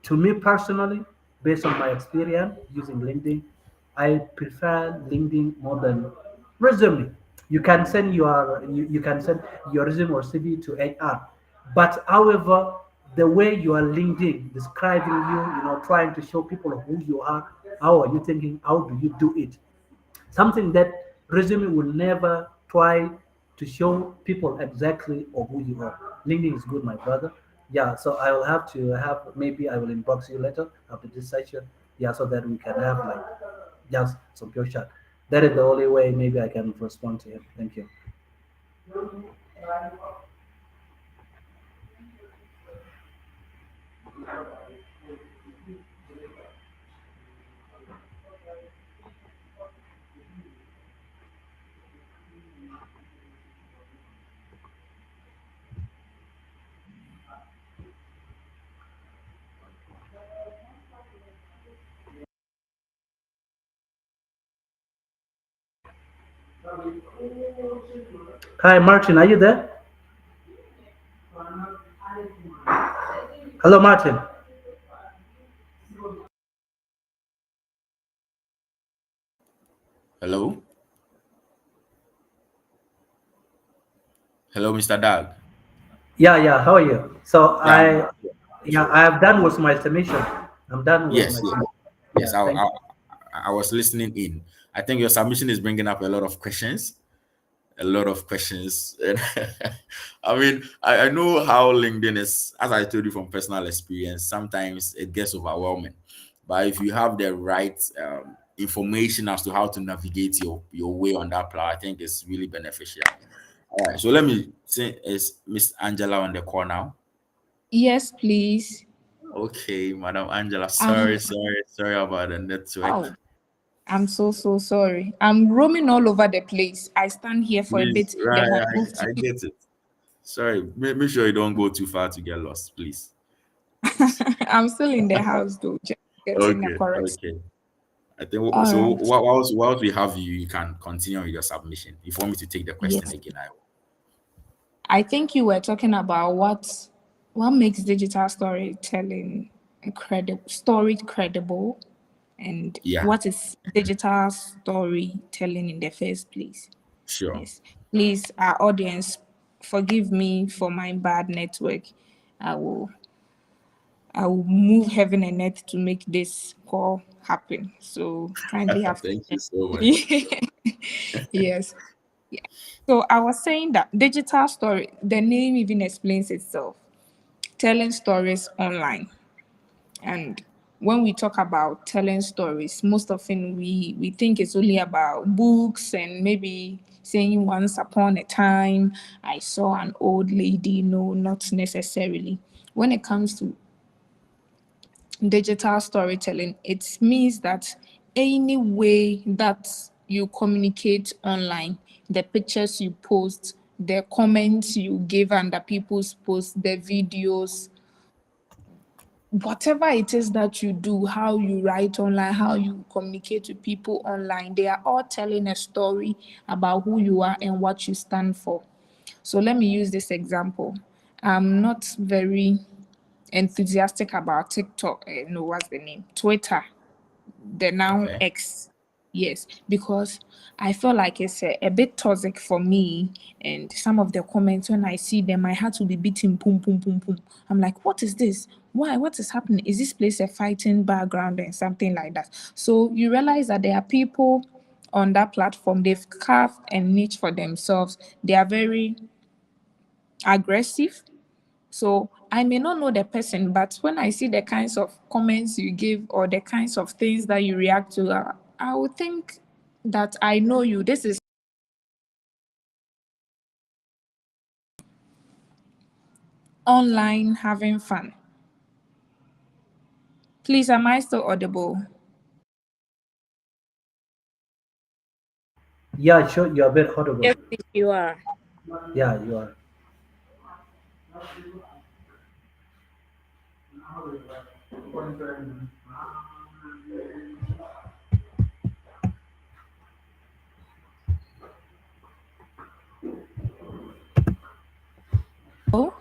To me personally, based on my experience using LinkedIn, I prefer LinkedIn more than resume. You can send your resume or CV to HR, but however, the way you are LinkedIn describing you, trying to show people who you are, how are you thinking, how do you do it, something that resume will never try to show people exactly of who you are. LinkedIn is good, my brother. Yeah, so I will have to have, maybe I will inbox you later after this session. Yeah, so that we can have like just some pure chat. That is the only way maybe I can respond to him. Thank you. Hi, Martin, are you there? Hello, Martin. Hello? Hello, Mr. Dag. Yeah, yeah. How are you? So Yeah, yeah, so I am done with my submission. I'm done with yes, my yes, submission. yes. Yeah, thank you. I was listening in. I think your submission is bringing up a lot of questions, a lot of questions. And I mean, I know how LinkedIn is, as I told you from personal experience, sometimes it gets overwhelming. But if you have the right information as to how to navigate your way on that plan, I think it's really beneficial. All right, so let me say, is Miss Angela on the call now? Yes, please. Okay, Madam Angela, Um, sorry about the network. oh, I'm so sorry. I'm roaming all over the place. I stand here for a Please, bit, right, then I move to I get it. Sorry, make sure you don't go too far to get lost, please. I'm still in the house though, just getting a Okay, correct. okay. I think All so. right. Whilst we have you, you can continue with your submission. If you want me to take the question Yes. again, I will. I think you were talking about what makes digital storytelling credible, and Yeah, what is digital storytelling in the first place. sure. Yes. Please, our audience, forgive me for my bad network. I will I will move heaven and earth to make this call happen. So kindly have Thank you so much. patience. Yes. So I was saying that digital story, the name even explains itself. telling stories online. And when we talk about telling stories, most often we think it's only about books and maybe saying once upon a time I saw an old lady. No, not necessarily. When it comes to digital storytelling, it means that any way that you communicate online, the pictures you post, the comments you give under people's posts, the videos, whatever it is that you do, how you write online, how you communicate with people online, they are all telling a story about who you are and what you stand for. So let me use this example. I'm not very enthusiastic about TikTok. No, what's the name? Twitter, the now Okay. X. Yes, because I feel like it's a bit toxic for me. And some of the comments, when I see them, my heart will be beating boom, boom, boom, boom. I'm like, what is this? Why? What is happening? Is this place a fighting background and something like that? So you realize that there are people on that platform, they've carved a niche for themselves. They are very aggressive, so I may not know the person, but when I see the kinds of comments you give or the kinds of things that you react to, I would think that I know you. This is online having fun. Please, am I still audible? Yeah, sure. You're very audible. Yes, please, you are. Yeah, you are. Oh,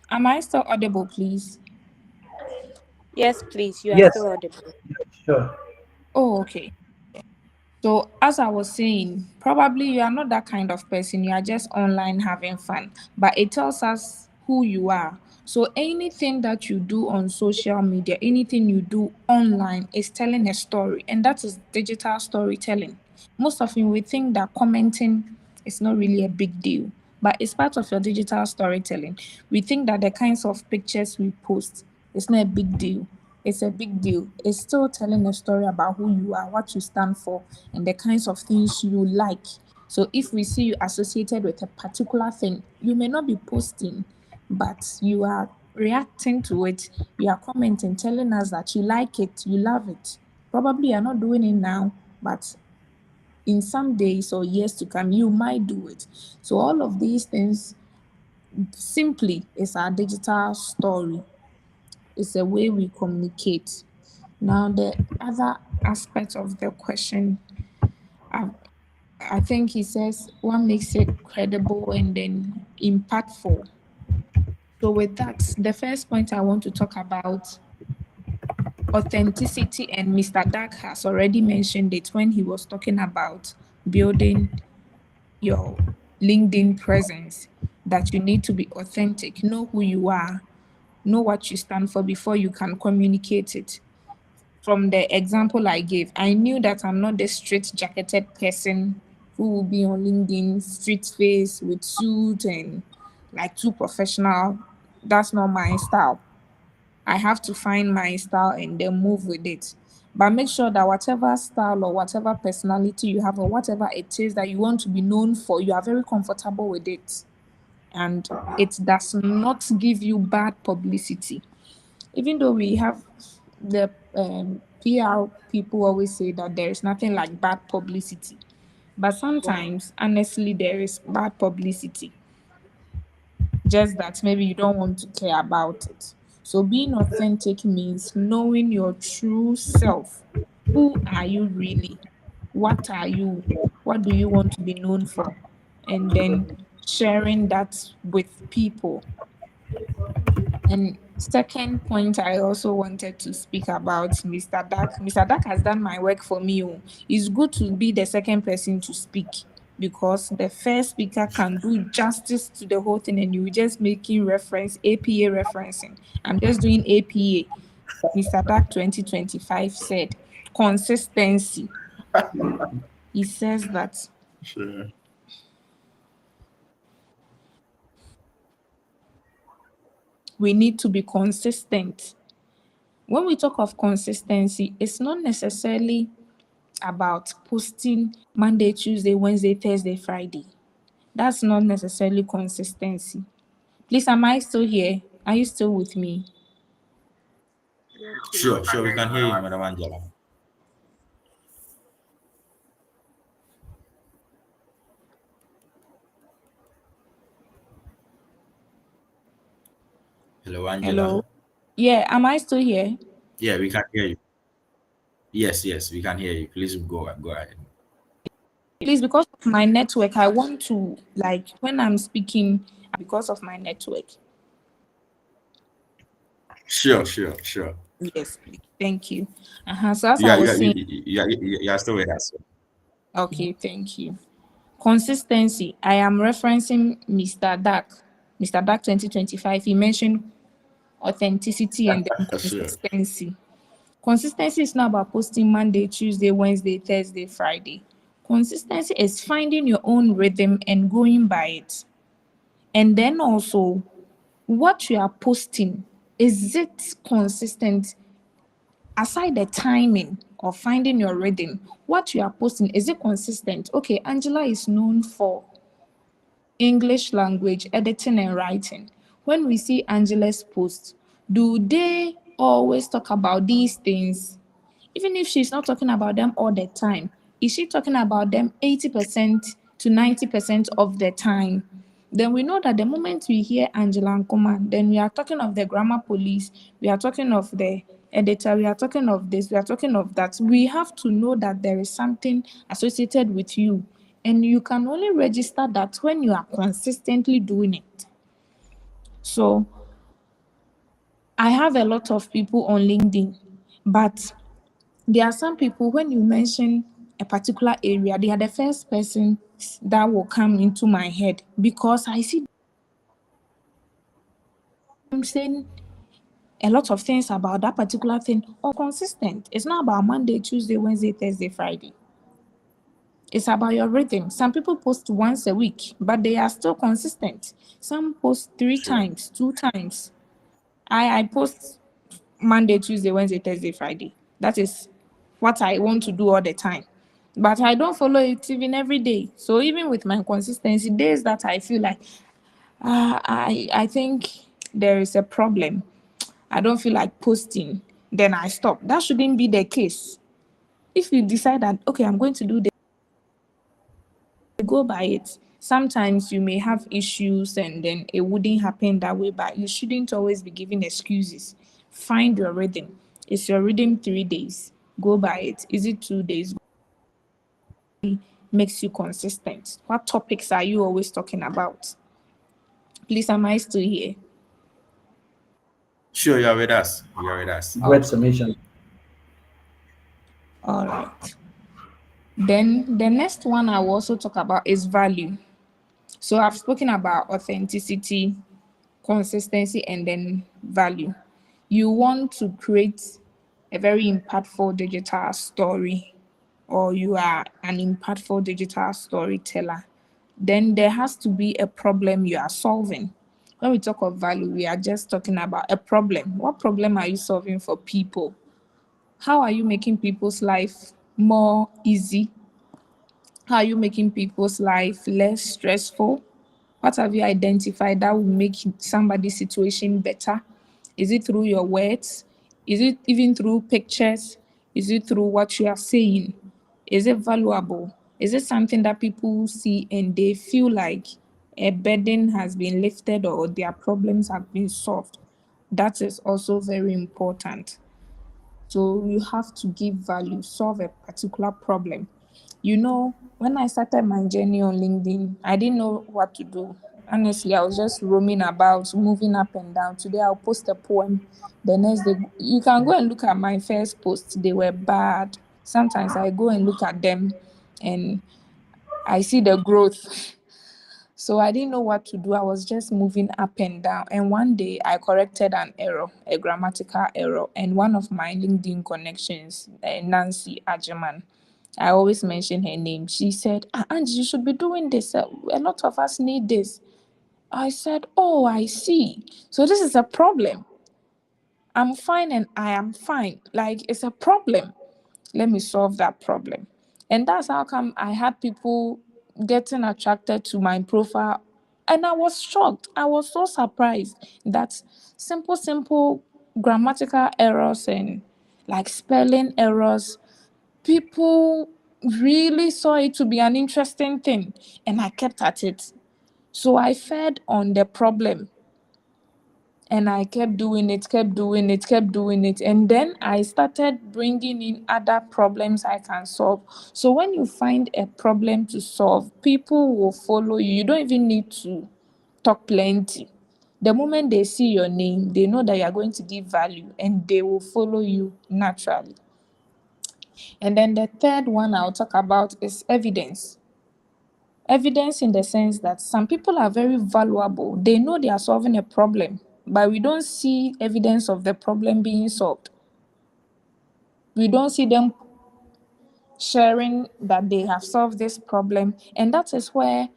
am I still audible, please? Yes, please, you are Yes, still audible. sure. Oh, okay. So, as I was saying, probably you are not that kind of person. You are just online having fun. But it tells us who you are. So, anything that you do on social media, anything you do online is telling a story. And that is digital storytelling. Most often, we think that commenting is not really a big deal, but it's part of your digital storytelling. We think that the kinds of pictures we post is not a big deal. It's a big deal. It's still telling a story about who you are, what you stand for, and the kinds of things you like. So if we see you associated with a particular thing, you may not be posting, but you are reacting to it, you are commenting, telling us that you like it, you love it. Probably you're not doing it now, but in some days or years to come, you might do it. So all of these things simply is our digital story. It's a way we communicate. Now, the other aspect of the question, I, I think he says what makes it credible and then impactful. So, with that, the first point I want to talk about authenticity, and Mr. Dak has already mentioned it when he was talking about building your LinkedIn presence, that you need to be authentic, know who you are, know what you stand for before you can communicate it. From the example I gave, I knew that I'm not the straight jacketed person who will be on LinkedIn, street face with suit and like too professional. That's not my style. I have to find my style and then move with it. But make sure that whatever style or whatever personality you have or whatever it is that you want to be known for, you are very comfortable with it. And it does not give you bad publicity. Even though we have the PR people always say that there is nothing like bad publicity. But sometimes, honestly, there is bad publicity, just that maybe you don't want to care about it. So being authentic means knowing your true self. Who are you really? What are you? What do you want to be known for? And then sharing that with people. And second point, I also wanted to speak about Mr. Dak. Mr. Dak has done my work for me. Oh. It's good to be the second person to speak because the first speaker can do justice to the whole thing and you just making reference, APA referencing. I'm just doing APA. Mr. Dak 2025 said consistency. He says that Sure. we need to be consistent. When we talk of consistency, it's not necessarily about posting Monday, Tuesday, Wednesday, Thursday, Friday. That's not necessarily consistency. Please, am I still here? Are you still with me? Yes, please. Sure, sure, we can hear you, Madam Angela. Hello, Angela. Hello? Yeah, am I still here? Yeah, we can hear you. Yes, yes, we can hear you. Please go ahead. Please, because of my network, I want to, like, when I'm speaking, because of my network. Sure, sure, sure. Yes, please. Thank you. So as I Yeah, was yeah, saying, you are still with us. okay, thank you. Consistency. I am referencing Mr. Dak. Mr. Dak 2025. He mentioned authenticity and then Sure, consistency. Consistency is not about posting Monday, Tuesday, Wednesday, Thursday, Friday. Consistency is finding your own rhythm and going by it. And then also, what you are posting, is it consistent? Aside the timing of finding your rhythm, what you are posting, is it consistent? Okay, Angela is known for English language, editing and writing. When we see Angela's posts, do they always talk about these things? Even if she's not talking about them all the time, is she talking about them 80% to 90% of the time? Then we know that the moment we hear Angela Ankoma, then we are talking of the grammar police, we are talking of the editor, we are talking of this, we are talking of that. We have to know that there is something associated with you. And you can only register that when you are consistently doing it. So I have a lot of people on LinkedIn, but there are some people, when you mention a particular area, they are the first person that will come into my head because I see them saying a lot of things about that particular thing or consistent. It's not about Monday, Tuesday, Wednesday, Thursday, Friday. It's about your rhythm. Some people post once a week, but they are still consistent. Some post three sure. times, two times. I post Monday, Tuesday, Wednesday, Thursday, Friday. That is what I want to do all the time. But I don't follow it even every day. So even with my consistency, days that I feel like I think there is a problem. I don't feel like posting, then I stop. That shouldn't be the case. If you decide that okay, I'm going to do this, go by it. Sometimes you may have issues and then it wouldn't happen that way, but you shouldn't always be giving excuses. Find your rhythm. Is your rhythm 3 days? Go by it. Is it 2 days? Makes you consistent. What topics are you always talking about? Please, am I still here? Sure, you are with us. You are with us. Great Okay. submission. All right. Then the next one I will also talk about is value. So I've spoken about authenticity, consistency, and then value. You want to create a very impactful digital story, or you are an impactful digital storyteller, then there has to be a problem you are solving. When we talk of value, we are just talking about a problem. What problem are you solving for people? How are you making people's life more easy? How are you making people's life less stressful? What have you identified that will make somebody's situation better? Is it through your words? Is it even through pictures? Is it through what you are saying? Is it valuable? Is it something that people see and they feel like a burden has been lifted or their problems have been solved? That is also very important. So you have to give value, solve a particular problem. You know, when I started my journey on LinkedIn, I didn't know what to do. Honestly, I was just roaming about, moving up and down. Today I'll post a poem. The next day, you can go and look at my first posts. They were bad. Sometimes I go and look at them and I see the growth. So I didn't know what to do. I was just moving up and down. And one day I corrected an error, a grammatical error. And one of my LinkedIn connections, Nancy Ajeman, I always mention her name. She said, Angie, you should be doing this. A lot of us need this. I said, oh, I see. So this is a problem. I'm fine and I am fine. Like, it's a problem. Let me solve that problem. And that's how come I had people getting attracted to my profile. And I was shocked. I was so surprised that simple grammatical errors and like spelling errors, people really saw it to be an interesting thing. And I kept at it. So I fed on the problem and I kept doing it, kept doing it, kept doing it. And then I started bringing in other problems I can solve. So when you find a problem to solve, people will follow you. You don't even need to talk plenty. The moment they see your name, they know that you are going to give value and they will follow you naturally. And then the third one I'll talk about is evidence. Evidence in the sense that some people are very valuable. They know they are solving a problem, but we don't see evidence of the problem being solved. We don't see them sharing that they have solved this problem. And that is where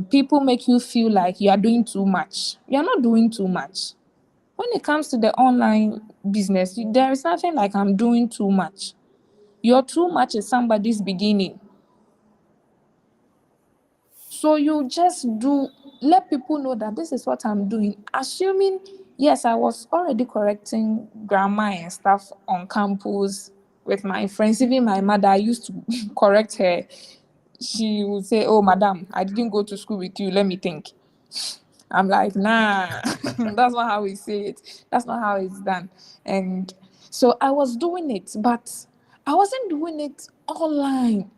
people make you feel like you are doing too much. You are not doing too much. When it comes to the online business, there is nothing like I'm doing too much. Your too much is somebody's beginning. So you just do, let people know that this is what I'm doing. Assuming, yes, I was already correcting grammar and stuff on campus with my friends. Even my mother, I used to correct her. She would say, oh, madam, I didn't go to school with you. Let me think. I'm like, nah, that's not how we say it. That's not how it's done. And so I was doing it, but I wasn't doing it online.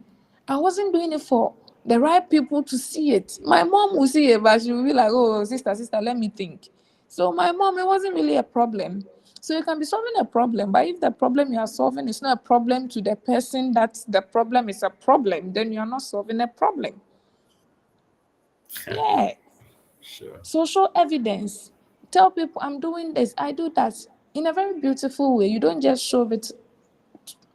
I wasn't doing it for the right people to see it. My mom will see it, but she will be like, oh, sister, let me think. So my mom, it wasn't really a problem. So you can be solving a problem, but if the problem you are solving is not a problem to the person that the problem is a problem, then you are not solving a problem. Yeah. Sure. Social evidence. Tell people I'm doing this, I do that in a very beautiful way. You don't just shove it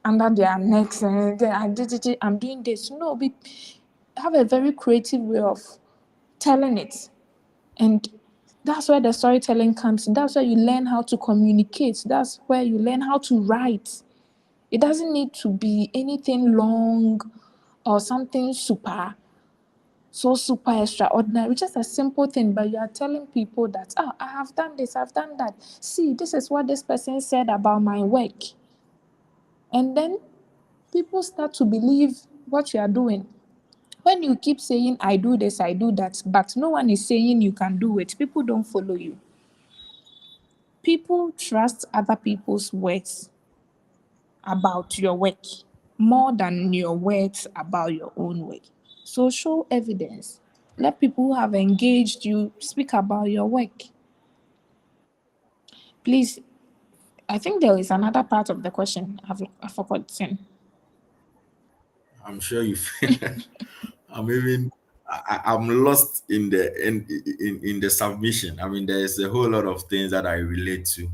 under their necks and then I did it, I'm doing this. No, have a very creative way of telling it. And that's where the storytelling comes in. That's where you learn how to communicate. That's where you learn how to write. It doesn't need to be anything long or something super extraordinary, just a simple thing, but you are telling people that, oh, I have done this, I've done that. See, this is what this person said about my work. And then people start to believe what you are doing. When you keep saying, I do this, I do that, but no one is saying you can do it, people don't follow you. People trust other people's words about your work more than your words about your own work. So show evidence. Let people who have engaged you speak about your work. Please, I think there is another part of the question I've forgotten. I'm sure you. I'm even. I'm lost in in the submission. I mean, there's a whole lot of things that I relate to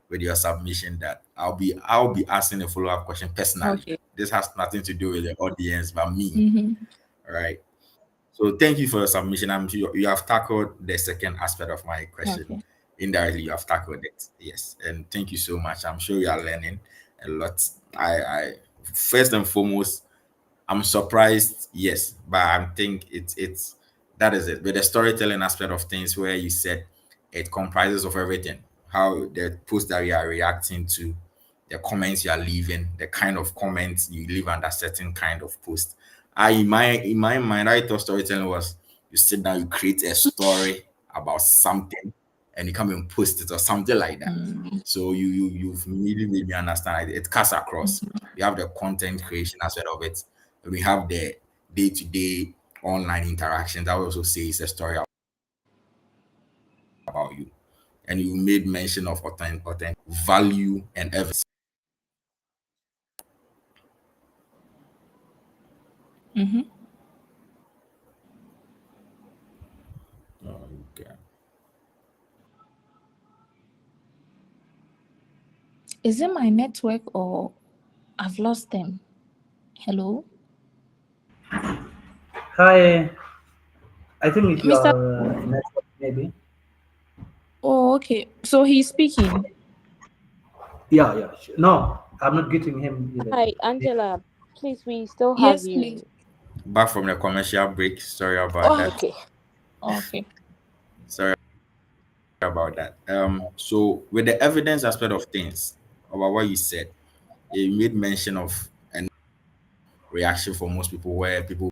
with your submission that I'll be asking a follow up question personally. Okay. This has nothing to do with the audience, but me. Mm-hmm. All right. So thank you for your submission. I'm sure you have tackled the second aspect of my question. Okay. Indirectly, you have tackled it. Yes, and thank you so much. I'm sure you are learning a lot. I first and foremost, I'm surprised, yes, but I think it's that is it. With the storytelling aspect of things, where you said it comprises of everything, how the post that you are reacting to, the comments you are leaving, the kind of comments you leave under certain kind of post. I in my mind, I thought storytelling was you sit down, you create a story about something, and you come and post it or something like that. So you've really made me understand it cuts across. We have the content creation aspect of it. We have the day-to-day online interactions. I would also say it's a story about you. And you made mention of authentic value and evidence. Mm-hmm. Okay. Is it my network or I've lost them? Hello? Hi, I think it's Mr. your network. maybe. Oh, okay. So he's speaking. Yeah, yeah. No, I'm not getting him either. Hi, Angela. Please, we still have Yes, please. you. Back from the commercial break. Sorry about Oh, that. Okay. okay. Sorry about that. So with the evidence aspect of things about what you said, you made mention of a reaction for most people where people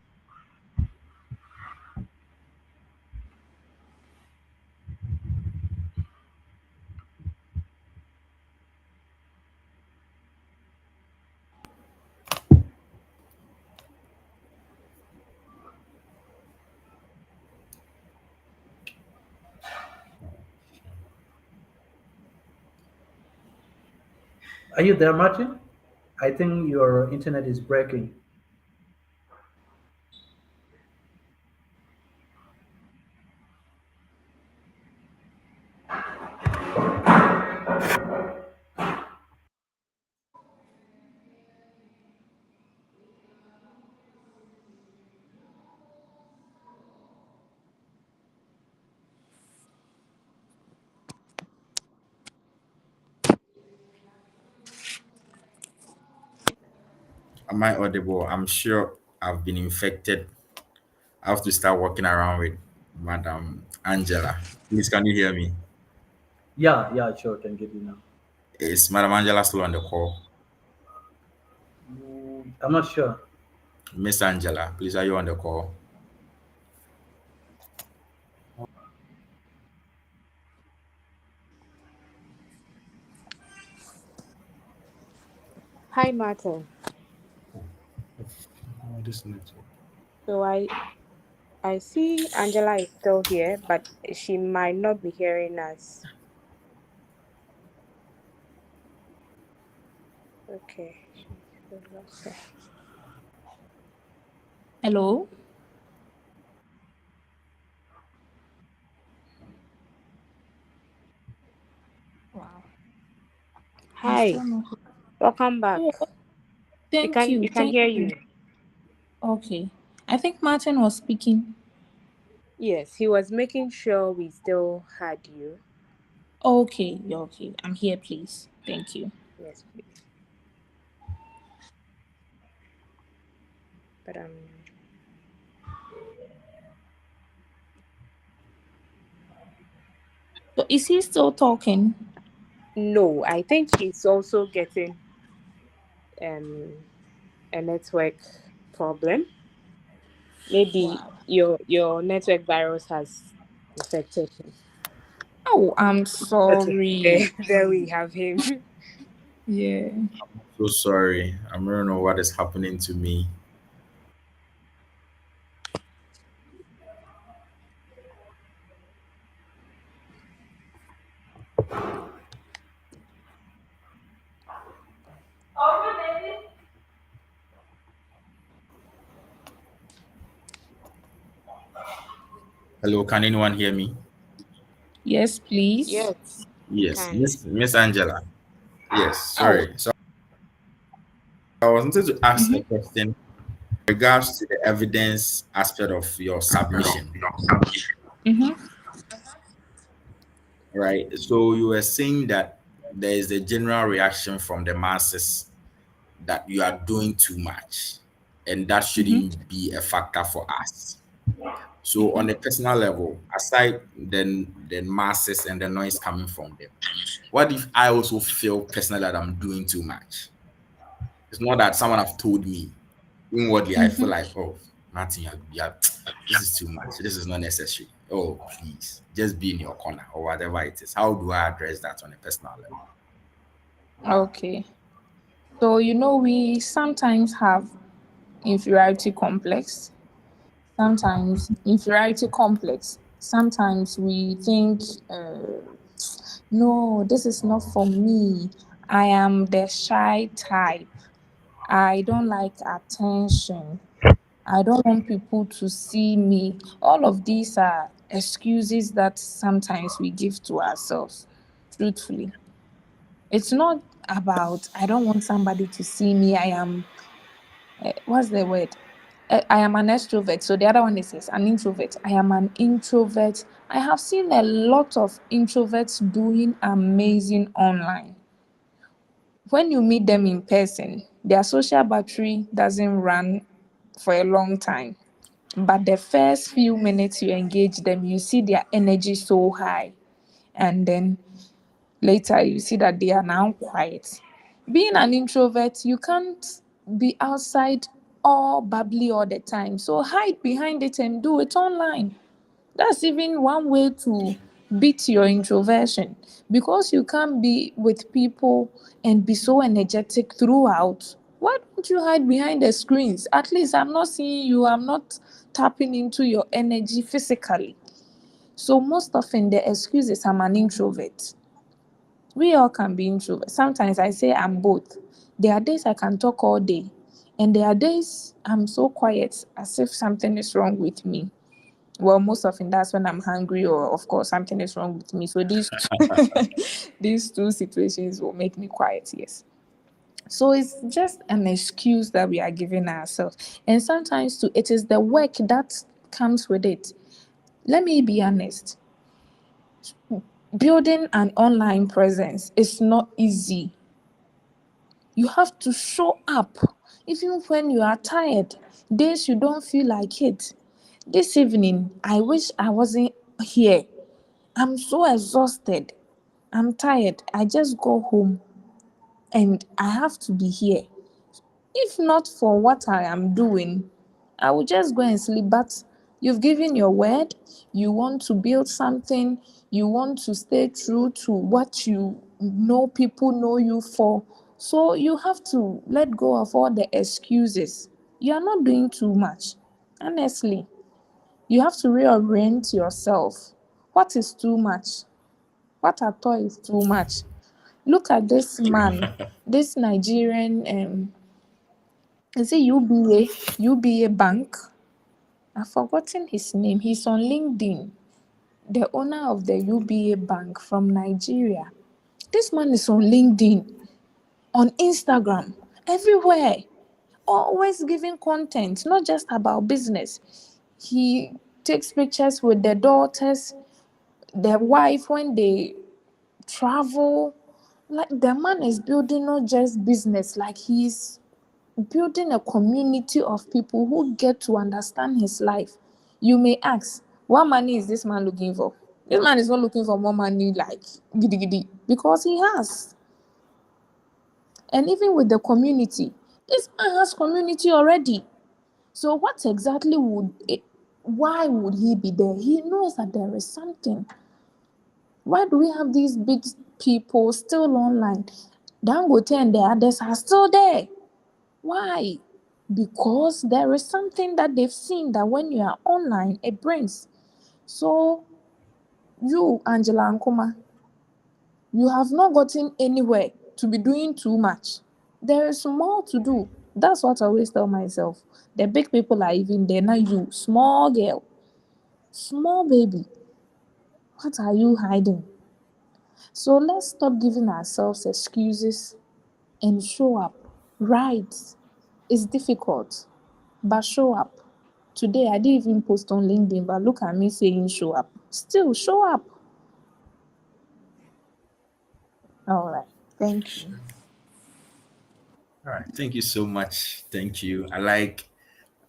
Are you there, Martin? I think your internet is breaking. am I audible? I'm sure I've been infected. I have to start walking around with Madam Angela. Please, can you hear me? Yeah, yeah, sure, can get you now. Is Madam Angela still on the call? I'm not sure. Miss Angela, please, are you on the call? Hi, Martin. Oh, this network. So I see Angela is still here, but she might not be hearing us. Okay. She's lost her. Hello. Wow. He's Hi. still not. Welcome back. Oh, thank We you. can Thank hear you. you. Okay. I think Martin was speaking. Yes, he was making sure we still had you. Okay. Yeah, okay. I'm here, please. Thank you. Yes, please. But So is he still talking? no, I think he's also getting um a network problem. Maybe Wow. your network virus has infected him. Oh, I'm Okay, sorry. there we have him. Yeah. So sorry. I don't know what is happening to me. Hello, can anyone hear me? Yes, please. Yes, we Yes, can. Miss Angela. Yes, Oh. sorry. So I wanted to ask a Mm-hmm. question in regards to the evidence aspect of your submission, Mm-hmm. right? So you were saying that there is a general reaction from the masses that you are doing too much, and that Mm-hmm. shouldn't be a factor for us. So on a personal level, aside the masses and the noise coming from them, what if I also feel personally that I'm doing too much? It's not that someone have told me. Inwardly, I feel Mm-hmm. like, oh, Martin, this is too much. This is not necessary. Oh, please, just be in your corner or whatever it is. How do I address that on a personal level? Okay. So we sometimes have inferiority complex. Sometimes inferiority complex. Sometimes we think, no, this is not for me. I am the shy type. I don't like attention. I don't want people to see me. All of these are excuses that sometimes we give to ourselves, truthfully. It's not about, I don't want somebody to see me. I am, what's the word? I am an extrovert. So the other one is yes, an introvert. I am an introvert. I have seen a lot of introverts doing amazing online. When you meet them in person, their social battery doesn't run for a long time. But the first few minutes you engage them, you see their energy so high. And then later you see that they are now quiet. Being an introvert, you can't be outside all bubbly all the time. So hide behind it and do it online. That's even one way to beat your introversion, because you can't be with people and be so energetic throughout. Why don't you hide behind the screens? At least I'm not seeing you, I'm not tapping into your energy physically. So most often the excuse is I'm an introvert. We all can be introverts. Sometimes I say I'm both. There are days I can talk all day, and there are days I'm so quiet as if something is wrong with me. Well, most often that's when I'm hungry, or of course something is wrong with me. So these these two situations will make me quiet. Yes. So it's just an excuse that we are giving ourselves, and sometimes too, it is the work that comes with it. Let me be honest. Building an online presence is not easy. You have to show up even when you are tired, days you don't feel like it. This evening, I wish I wasn't here. I'm so exhausted. I'm tired. I just go home and I have to be here. If not for what I am doing, I will just go and sleep. But you've given your word, you want to build something, you want to stay true to what you know people know you for. So you have to let go of all the excuses. You are not doing too much. Honestly, you have to reorient yourself. What is too much? What I thought is too much? Look at this man, this Nigerian, is it UBA Bank? I've forgotten his name. He's on LinkedIn, the owner of the UBA Bank from Nigeria. This man is on LinkedIn, on Instagram, everywhere, always giving content, not just about business. He takes pictures with the daughters, the wife when they travel. Like the man is building not just business, like he's building a community of people who get to understand his life. You may ask, what money is this man looking for? This man is not looking for more money like giddy giddy, because he has. And even with the community, this man has community already. So what exactly would it, why would he be there? He knows that there is something. Why do we have these big people still online? Dangote and the others are still there. Why? Because there is something that they've seen that when you are online, it brings. So, you, Angela Ankoma, you have not gotten anywhere to be doing too much. There is more to do. That's what I always tell myself. The big people are even there, not you. Small girl, small baby. What are you hiding? So let's stop giving ourselves excuses and show up. Right. It's difficult, but show up. Today, I didn't even post on LinkedIn, but look at me saying show up. Still, show up. All right. Thank you. All right. Thank you so much. Thank you. I like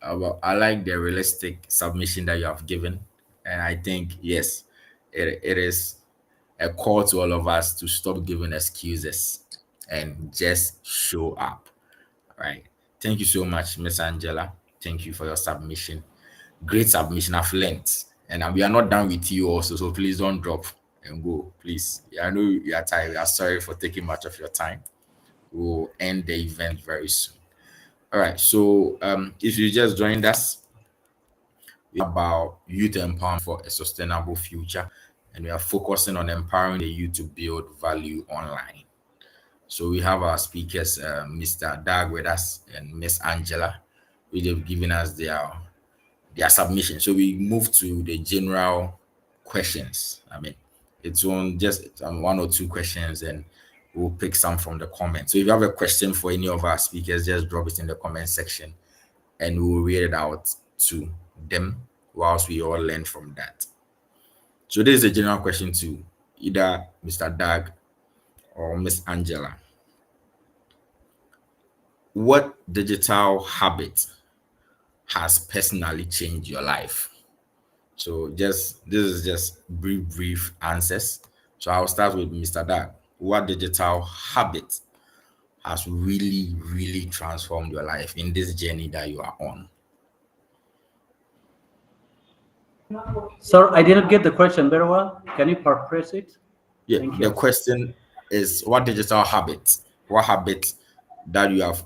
the realistic submission that you have given, and I think yes, it is a call to all of us to stop giving excuses and just show up. All right. Thank you so much, Miss Angela. Thank you for your submission. Great submission. I've learned, and we are not done with you also. So please don't drop and go, please. I know you are tired. We are sorry for taking much of your time. We'll end the event very soon. All right. So if you just joined us, we are about youth empowerment for a sustainable future, and we are focusing on empowering the youth to build value online. So we have our speakers, Mr. Dag with us and Miss Angela, which have given us their submission. So we move to the general questions. I mean, it's on just one or two questions, and we'll pick some from the comments. So if you have a question for any of our speakers, just drop it in the comment section, and we will read it out to them whilst we all learn from that. So this is a general question to either Mr. Dag or Miss Angela. What digital habit has personally changed your life? So just this is just brief answers. So I'll start with Mr. Dag. What digital habit has really transformed your life in this journey that you are on? Sir, I didn't get the question very well. Can you paraphrase it? Yeah, Thank the you. question is what digital habit, what habit that you have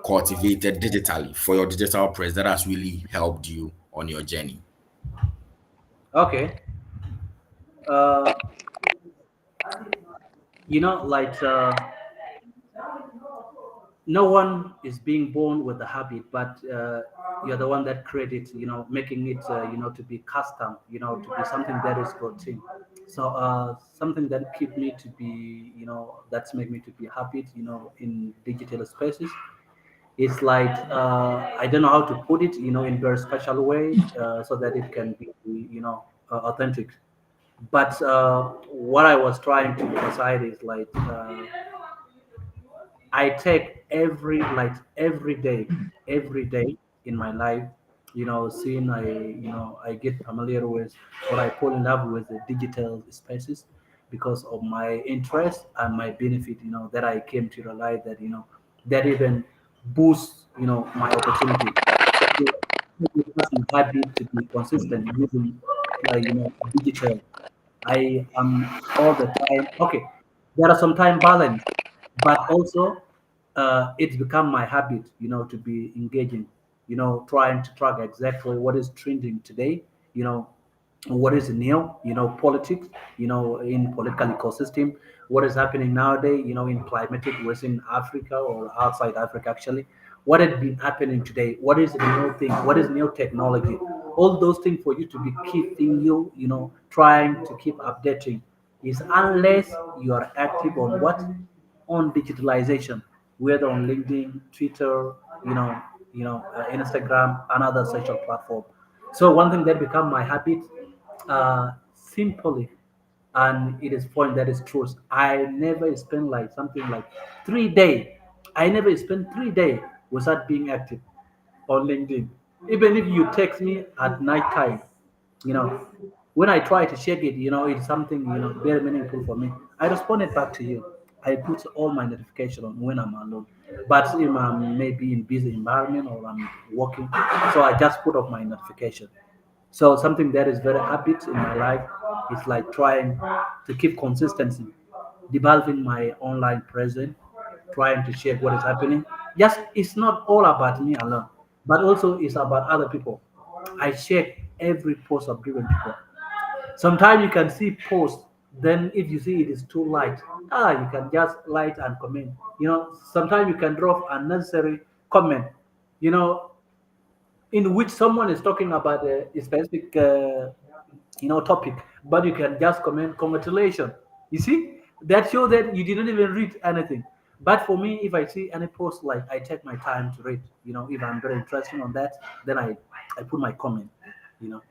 cultivated digitally for your digital press that has really helped you on your journey? Okay. Uh, like no one is being born with the habit, but you're the one that creates, making it, to be custom, to be something that is routine. So something that keep me to be, that's make me to be habit, in digital spaces. It's like I don't know how to put it, in very special way, so that it can be, authentic. But what I was trying to decide is like. I take every day in my life, seeing I get familiar with, or I fall in love with the digital spaces because of my interest and my benefit, that I came to realize that, that even boosts, my opportunity. So it was my habit to be consistent using, digital. I am all the time. Okay, there are some time balance, but also it's become my habit, to be engaging, trying to track exactly what is trending today, you know, what is new, politics, in political ecosystem, what is happening nowadays, in climatic within Africa or outside Africa actually, what has been happening today, what is the new thing, what is new technology, all those things for you to be keeping you, trying to keep updating is unless you are active on what? On digitalization, whether on LinkedIn, Twitter, Instagram, another social platform. So one thing that become my habit, simply, and it is point that is true. I never spend like something like 3 day. I never spend 3 day without being active on LinkedIn. Even if you text me at night time, you know, when I try to check it, it's something, very meaningful for me. I responded back to you. I put all my notification on when I'm alone. But if I'm maybe in busy environment or I'm working, so I just put up my notification. So something that is very habit in my life is like trying to keep consistency, developing my online presence, trying to check what is happening. Yes, it's not all about me alone, but also it's about other people. I check every post of different people. Sometimes you can see posts, then if you see it is too light, you can just light and comment. Sometimes you can drop unnecessary comment. You know, in which someone is talking about a specific topic, but you can just comment congratulations. You see, that shows that you didn't even read anything. But for me, if I see any post, like I take my time to read, if I'm very interested on that, then I put my comment, you know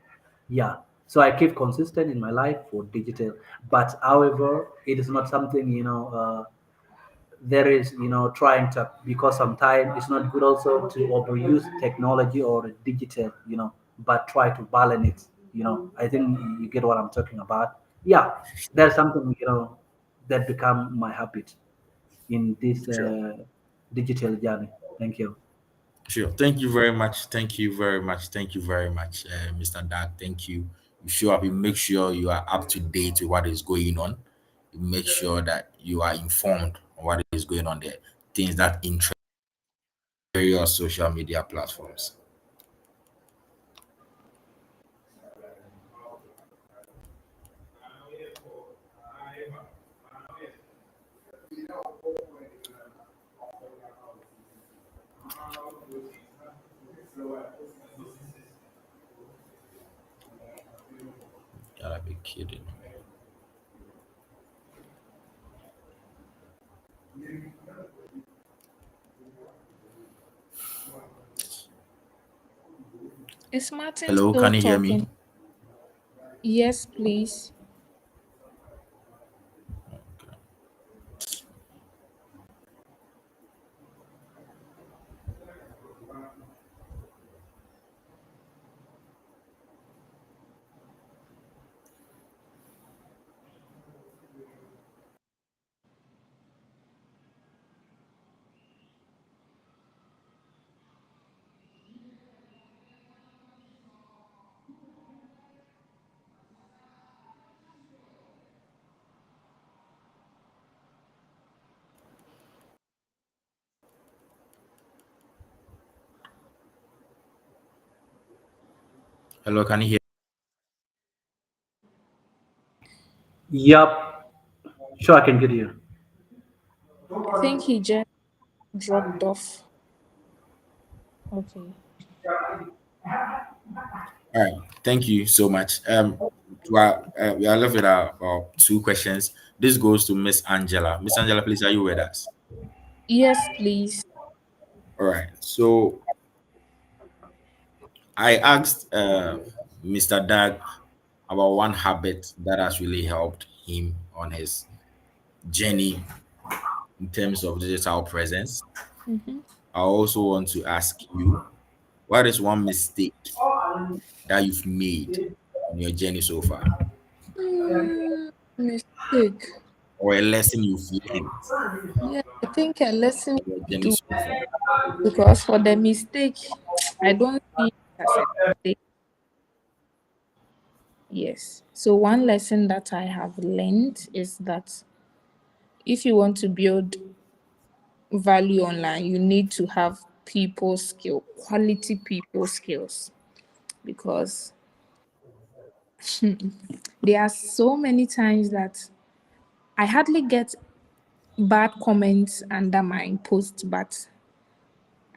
yeah. So I keep consistent in my life for digital, but however it is not something, there is, trying to, because sometimes it's not good also to overuse technology or digital, but try to balance it. I think you get what I'm talking about. Yeah, there's something, that become my habit in this Sure. digital journey. Thank you. Sure. Thank you very much. Thank you very much. Thank you very much, Mr. Dag. Thank you. You show up. You make sure you are up to date with what is going on. You make sure that you are informed on what is going on there. Things that interest various social media platforms. Gotta be kidding. Is Martin Hello, still can you hear talking? me? Yes, please. Hello, can you hear? Yup. Sure, I can get you. I think he just dropped off. Okay. All right, thank you so much. We are left with our two questions. This goes to Miss Angela. Miss Angela, please, are you with us? Yes, please. All right. So I asked Mr. Dag about one habit that has really helped him on his journey in terms of digital presence. Mm-hmm. I also want to ask you, what is one mistake that you've made on your journey so far, Mistake. or a lesson you've learned Yeah, I think a lesson on your journey do so far? because for the mistake, I don't see it as a mistake. Yes. So one lesson that I have learned is that if you want to build value online, you need to have people skill, quality people skills, because there are so many times that I hardly get bad comments under my post, but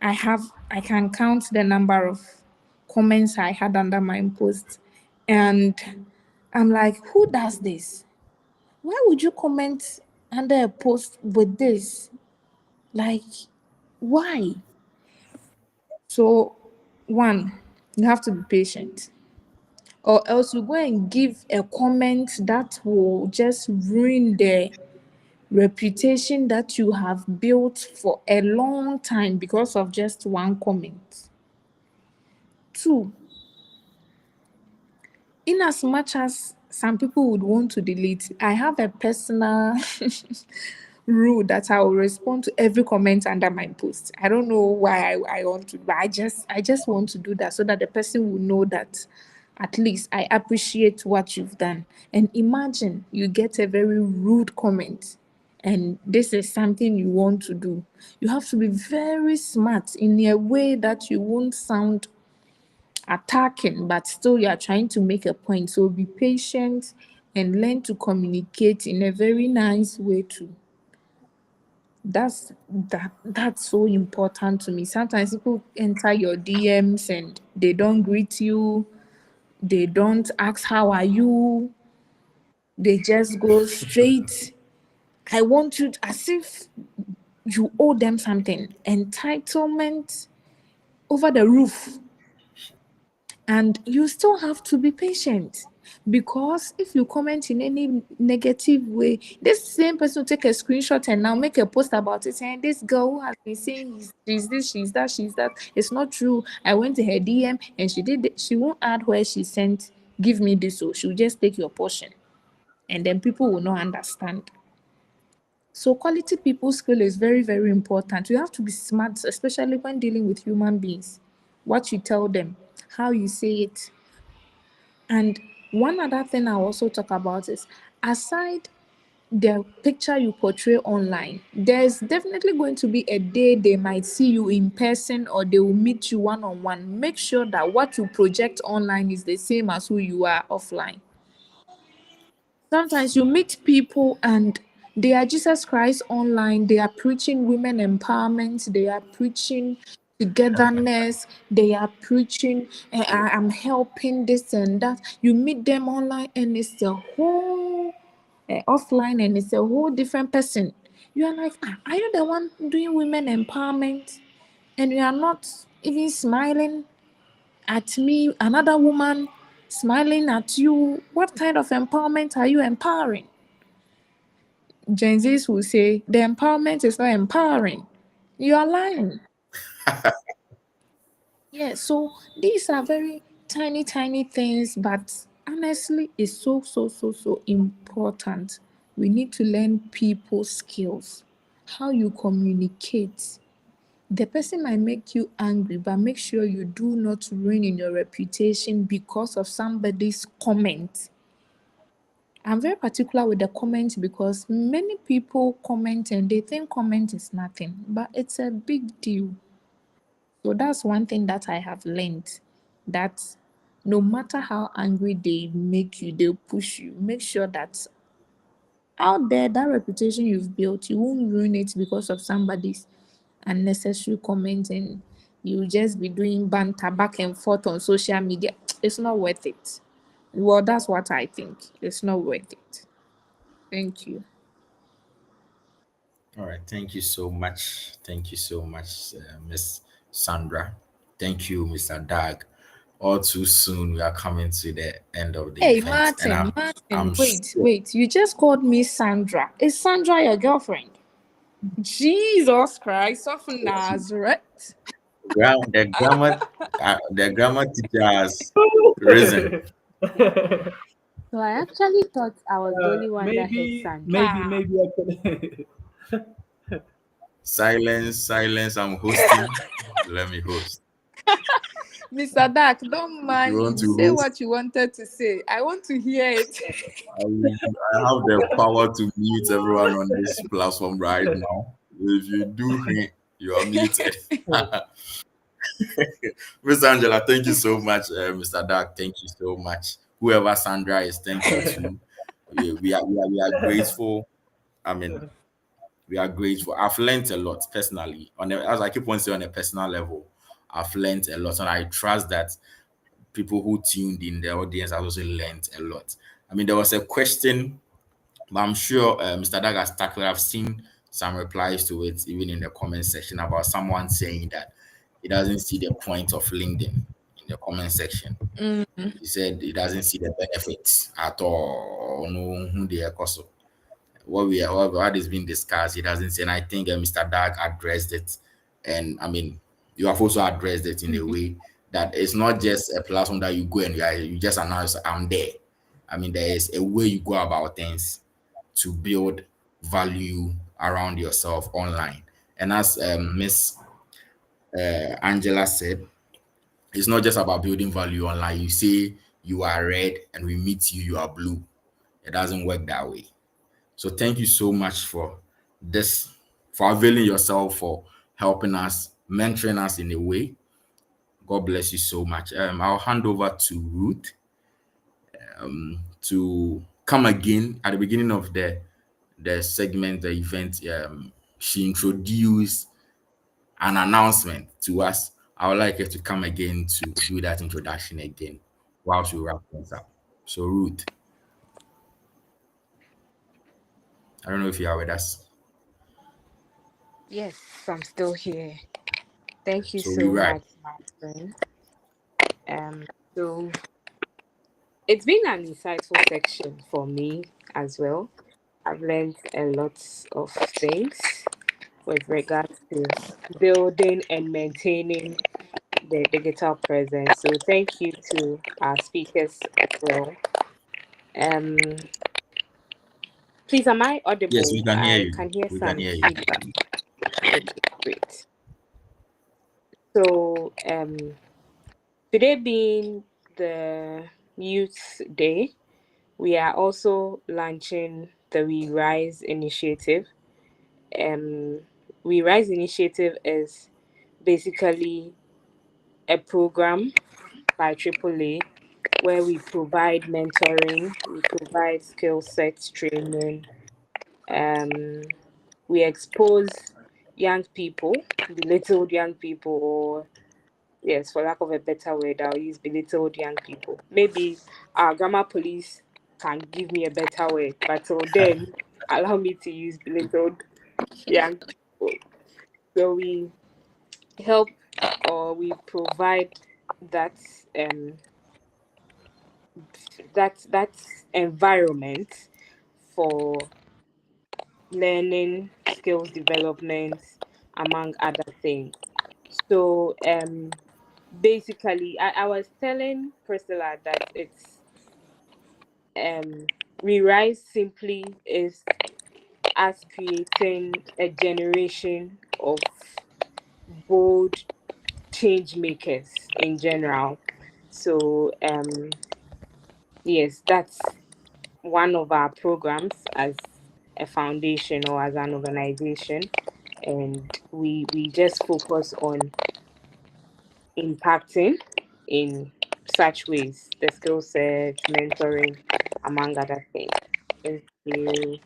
I can count the number of comments I had under my post, and I'm like, who does this? Why would you comment under a post with this? Like, why? So, one, you have to be patient, or else you go and give a comment that will just ruin the reputation that you have built for a long time because of just one comment. Two, in as much as some people would want to delete, I have a personal rule that I will respond to every comment under my post. I don't know why I want to, but I just want to do that so that the person will know that at least I appreciate what you've done. And imagine you get a very rude comment and this is something you want to do. You have to be very smart in a way that you won't sound attacking, but still you are trying to make a point. So be patient and learn to communicate in a very nice way too. That's so important to me. Sometimes people enter your DMs and they don't greet you, they don't ask how are you, they just go straight. I want you to, as if you owe them something. Entitlement over the roof. And you still have to be patient because if you comment in any negative way, this same person will take a screenshot and now make a post about it saying this girl who has been saying she's this, she's that, she's that. It's not true. I went to her DM and she won't add where she sent, give me this, so she'll just take your portion. And then people will not understand. So quality people skill is very, very important. You have to be smart, especially when dealing with human beings. What you tell them, how you say it, and one other thing I also talk about is aside the picture you portray online, there's definitely going to be a day they might see you in person or they will meet you one on one. Make sure that what you project online is the same as who you are offline. Sometimes you meet people and they are Jesus Christ online. They are preaching women empowerment. They are preaching togetherness. They are preaching, I'm helping this and that. You meet them online and it's a whole offline and it's a whole different person. You are like, are you the one doing women empowerment? And you are not even smiling. at me, another woman smiling at you. What kind of empowerment are you empowering? Gen Zs will say the empowerment is not empowering. You are lying. Yeah, so these are very tiny, tiny things, but honestly, it's so important. We need to learn people skills, how you communicate. The person might make you angry, but make sure you do not ruin in your reputation because of somebody's comment. I'm very particular with the comment because many people comment and they think comment is nothing, but it's a big deal. So that's one thing that I have learned, that no matter how angry they make you, they'll push you. Make sure that out there, that reputation you've built, you won't ruin it because of somebody's unnecessary comment, and you'll just be doing banter back and forth on social media. It's not worth it. Well, that's what I think. It's not worth it. Thank you. All right. Thank you so much. Thank you so much, Miss Sandra. Thank you, Mr. Dag. All too soon, we are coming to the end of the Hey, event, and Martin, I'm Martin, wait, sure. wait. You just called me Sandra. Is Sandra your girlfriend? Jesus Christ of Nazareth. The grammar teacher has risen. So I actually thought I was the only one that heard Sandra. maybe I can. Silence, silence. I'm hosting. Let me host. Mr. Dak, don't If you want mind. to Say host, what you wanted to say. I want to hear it. I have the power to mute everyone on this platform right now. If you do, you are muted. Miss Angela, thank you so much. Mr. Dark, thank you so much. Whoever Sandra is, thank you too. We are grateful. I mean, we are grateful. I've learned a lot personally. As I keep on saying, on a personal level, I've learned a lot, and I trust that people who tuned in the audience have also learned a lot. I mean, there was a question, but I'm sure Mr. Dag has tackled. I've seen some replies to it, even in the comment section, about someone saying that he doesn't see the point of LinkedIn in the comment section. He said he doesn't see the benefits at all. No, who they are also. What is being discussed, he doesn't say. And I think Mr. Dag addressed it. And I mean, you have also addressed it in a way that it's not just a platform that you go and you just announce, I'm there. I mean, there is a way you go about things to build value around yourself online. And as Miss Angela said, it's not just about building value online. You say you are red and we meet you, you are blue. It doesn't work that way. So thank you so much for this, for availing yourself, for helping us, mentoring us in a way. God bless you so much. I'll hand over to Ruth to come again at the beginning of the segment, the event. She introduced an announcement to us. I would like her to come again to do that introduction again whilst we wrap things up. So, Ruth, I don't know if you are with us. Yes, I'm still here. Thank you So, we so write. much, Martin. Um, so it's been an insightful section for me as well. I've learned a lot of things with regards to building and maintaining the digital presence. So thank you to our speakers as well. Um, please, am I Yes, we audible? can hear I you. can hear We can some hear you. feedback. Okay, great. So today being the Youth Day, we are also launching the We Rise initiative. Um, We Rise initiative is basically a program by AAA where we provide mentoring, we provide skill sets training, um, we expose young people, belittled young people, or yes, for lack of a better word, I'll use belittled young people. Maybe our grammar police can give me a better word, but till then, allow me to use belittled young people. So we help or we provide that's that's environment for learning, skills development, among other things. So basically I was telling Priscilla that it's rewrite simply is as creating a generation of bold change makers in general. So yes, that's one of our programs as a foundation or as an organization, and we just focus on impacting in such ways the skill set, mentoring, among other things. Thank you.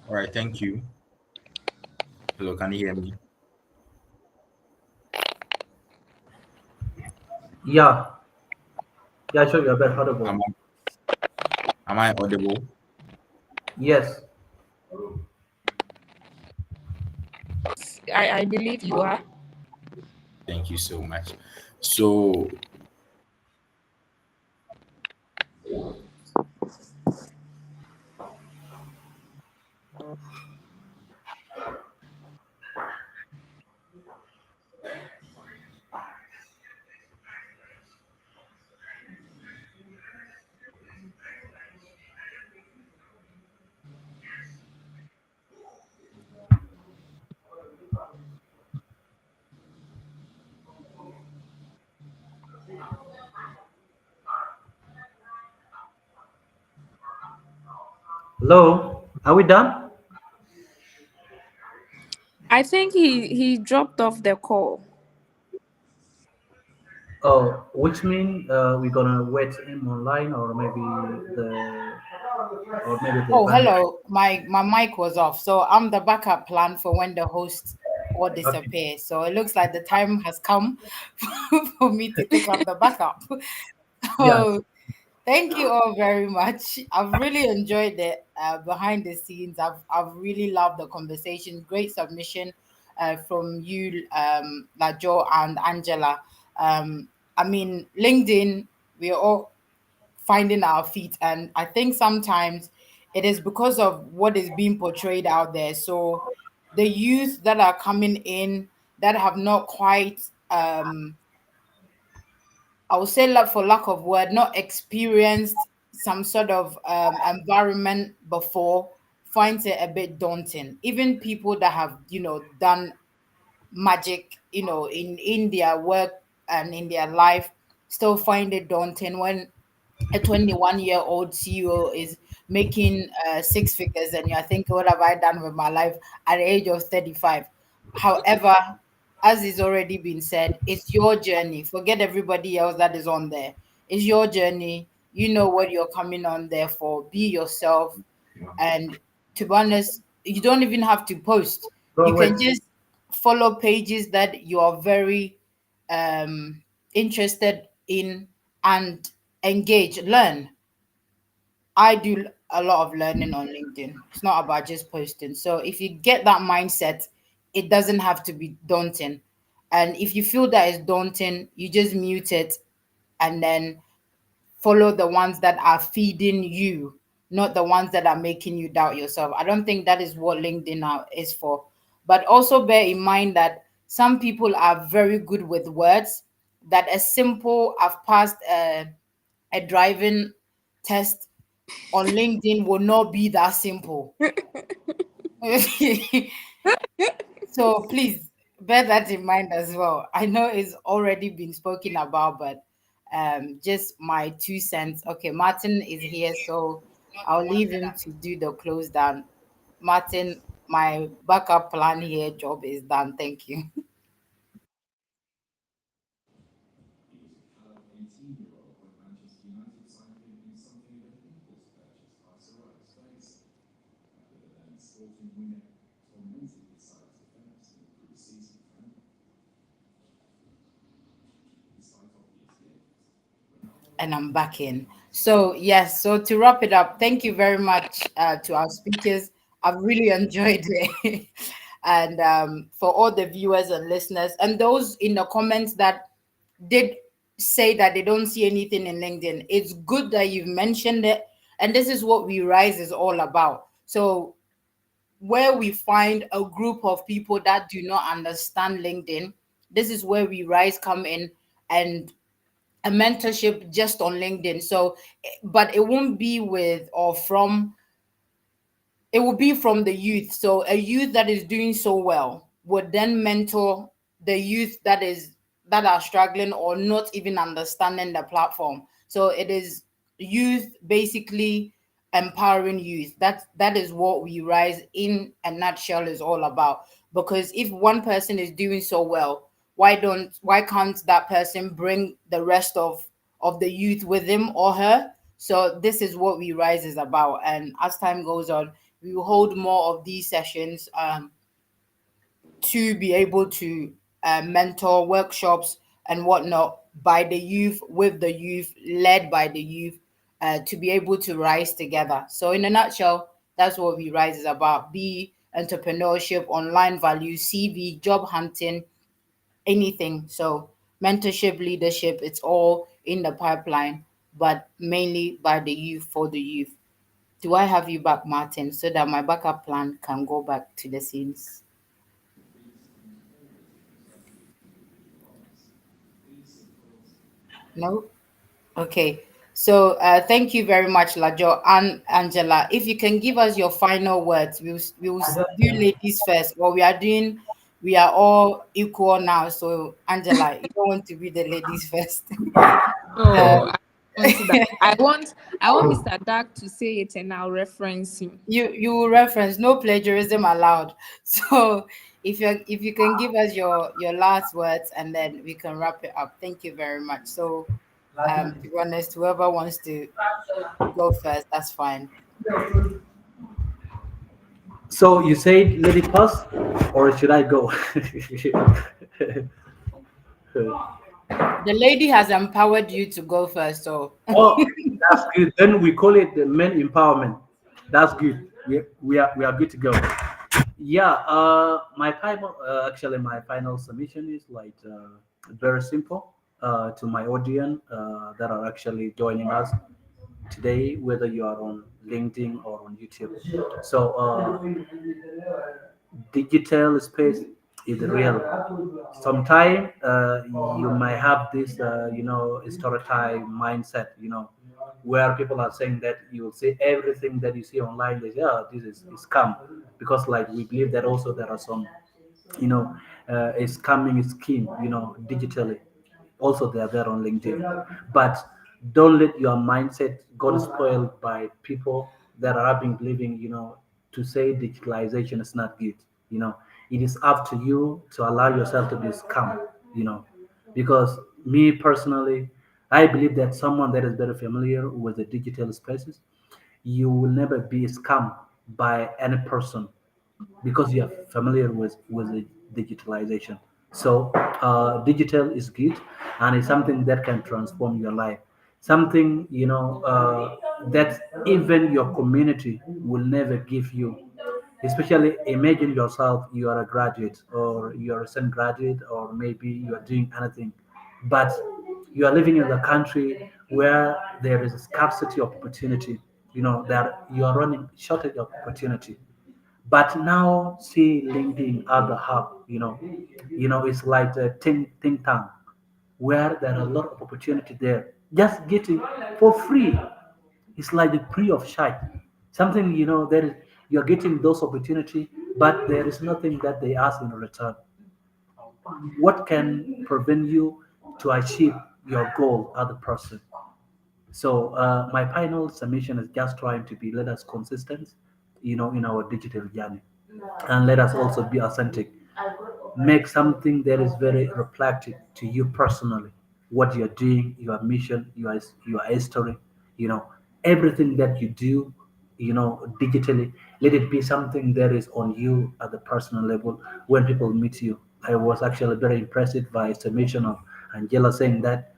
All right, thank you. Hello, can you hear me? Yeah, yeah, sure, you're better audible. Am I audible? Yes. I believe you are. Thank you so much. So, Hello, are we done? I think he dropped off the call. Oh, which mean we're gonna wait him online, or maybe the Oh, bandit. hello. My mic was off. So I'm the backup plan for when the hosts all Okay. disappear. So it looks like the time has come for me to take up the backup. Yeah. Oh, thank you all very much. I've really enjoyed the behind the scenes. I've really loved the conversation. Great submission from you, Latjor and Angela. I mean, LinkedIn. We are all finding our feet, and I think sometimes it is because of what is being portrayed out there. So the youth that are coming in that have not quite I would say, like, for lack of word, not experienced some sort of environment before, finds it a bit daunting. Even people that have, done magic, in their work and in their life, still find it daunting when a 21-year-old CEO is making six figures, and you're thinking, what have I done with my life at the age of 35? However, as is already been said, it's your journey. Forget everybody else that is on there. It's your journey. You know what you're coming on there for. Be yourself. And to be honest, you don't even have to post. You Don't wait. can just follow pages that you are very interested in and engage, learn. I do a lot of learning on LinkedIn. It's not about just posting. So if you get that mindset, it doesn't have to be daunting. And if you feel that it's daunting, you just mute it and then follow the ones that are feeding you, not the ones that are making you doubt yourself. I don't think that is what LinkedIn now is for. But also bear in mind that some people are very good with words, that a simple, I've passed a driving test on LinkedIn will not be that simple. So please bear that in mind as well. I know it's already been spoken about, but just my 2 cents. Okay, Martin is here, so I'll leave him to do the close down. Martin, my backup plan here job is done. Thank you. And I'm back in. So yes, so to wrap it up, thank you very much to our speakers. I've really enjoyed it. And for all the viewers and listeners and those in the comments that did say that they don't see anything in LinkedIn, it's good that you've mentioned it. And this is what We Rise is all about. So where we find a group of people that do not understand LinkedIn, this is where We Rise come in, and a mentorship just on LinkedIn. So, but it won't be with or from, it will be from the youth. So a youth that is doing so well would then mentor the youth that are struggling or not even understanding the platform. So it is youth basically empowering youth. That is what We Rise in a nutshell is all about. Because if one person is doing so well, why can't that person bring the rest of the youth with him or her? So this is what We Rise is about. And as time goes on, we will hold more of these sessions to be able to mentor workshops and whatnot by the youth, with the youth, led by the youth, to be able to rise together. So in a nutshell, that's what We Rise is about. Be entrepreneurship, online value, CV, job hunting, anything. So mentorship, leadership, it's all in the pipeline, but mainly by the youth, for the youth. Do I have you back, Martin, so that my backup plan can go back to the scenes? No? Okay. So thank you very much, Lajo and Angela. If you can give us your final words, do ladies first. Well, we are all equal now. So Angela, you don't want to be the ladies first. uh, Oh, I want that. I want Mr. Dak to say it and I'll reference him. you will reference, no plagiarism allowed. So if you can give us your last words, and then we can wrap it up. Thank you very much. So to be honest, whoever wants to go first, that's fine. So you said let it pass, or should I go? The lady has empowered you to go first, so Oh, that's good. Then we call it the men empowerment. That's good. We are good to go. Yeah. My final actually my final submission is like very simple. To my audience that are actually joining us today, whether you are on LinkedIn or on YouTube. So digital space is real. Sometimes you might have this, stereotype mindset, where people are saying that you will see everything that you see online. They say, "Oh, this is scam," because like we believe that also there are some, a scamming scheme, digitally. Also, they are there on LinkedIn, but don't let your mindset got spoiled by people that are having believing, to say digitalization is not good. You know, it is up to you to allow yourself to be scammed. You know, because me personally, I believe that someone that is very familiar with the digital spaces, you will never be scammed by any person because you are familiar with the digitalization. So digital is good, and it's something that can transform your life. Something that even your community will never give you. Especially imagine yourself, you are a graduate or you are a recent graduate or maybe you are doing anything, but you are living in the country where there is a scarcity of opportunity. That you are running shortage of opportunity, but now see LinkedIn as the hub. It's like a think tank where there are a lot of opportunity there. Just get it for free. It's like the free of charge. Something that is, you're getting those opportunity, but there is nothing that they ask in return. What can prevent you to achieve your goal as a person? So my final submission is just trying to be let us consistent, in our digital journey, and let us also be authentic. Make something that is very reflective to you personally, what you're doing, your mission, your history, you know, everything that you do. digitally. Let it be something that is on you at the personal level when people meet you. I was actually very impressed by submission of Angela saying that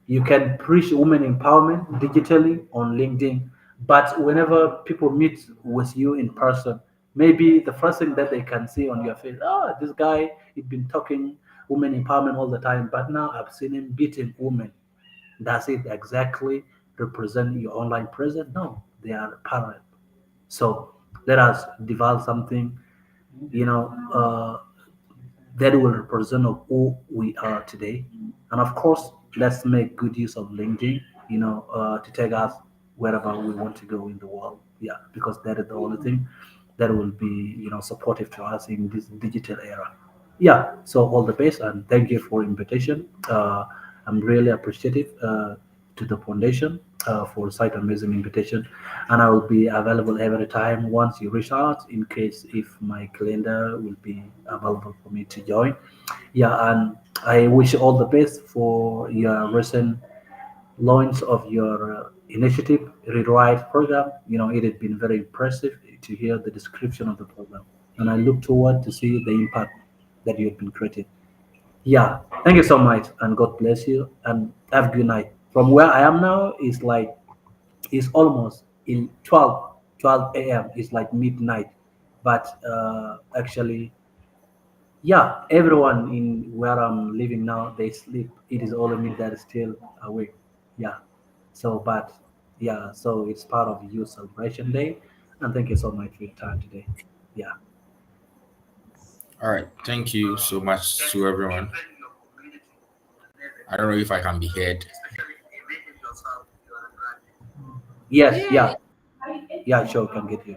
you can preach women empowerment digitally on LinkedIn, but whenever people meet with you in person, maybe the first thing that they can see on your face, oh, this guy, he's been talking women empowerment all the time, but now I've seen him beating women. Does it exactly represent your online presence? No, they are parallel. So let us develop something, you know, that will represent of who we are today. And of course, let's make good use of LinkedIn, to take us wherever we want to go in the world. Yeah, because that is the only thing that will be, supportive to us in this digital era. Yeah, so all the best and thank you for invitation. I'm really appreciative to the foundation for such amazing invitation, and I will be available every time once you reach out in case if my calendar will be available for me to join. Yeah, and I wish you all the best for your recent launch of your initiative rewrite program. It has been very impressive to hear the description of the program, and I look forward to see the impact that you have been creating. Yeah, thank you so much, and God bless you, and have a good night. From where I am now is like it's almost in 12 a.m. It's like midnight, but actually, yeah, everyone in where I'm living now they sleep. It is only me that is still awake. Yeah, so but yeah, so it's part of youth celebration day, and thank you so much for your time today. Yeah. All right. Thank you so much to everyone. I don't know if I can be heard. Yes. Yeah, Yeah. Yeah. Sure, can get you.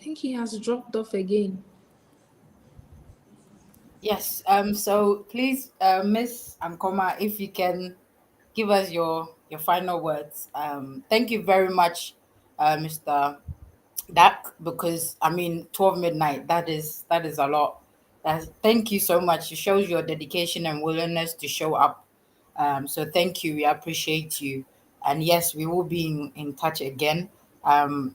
I think he has dropped off again. Yes. So please, Miss Ankoma, if you can give us your final words. Thank you very much, Mr. Dak, because I mean, 12 midnight. That is a lot. Thank you so much. It shows your dedication and willingness to show up. So thank you. We appreciate you. And yes, we will be in touch again.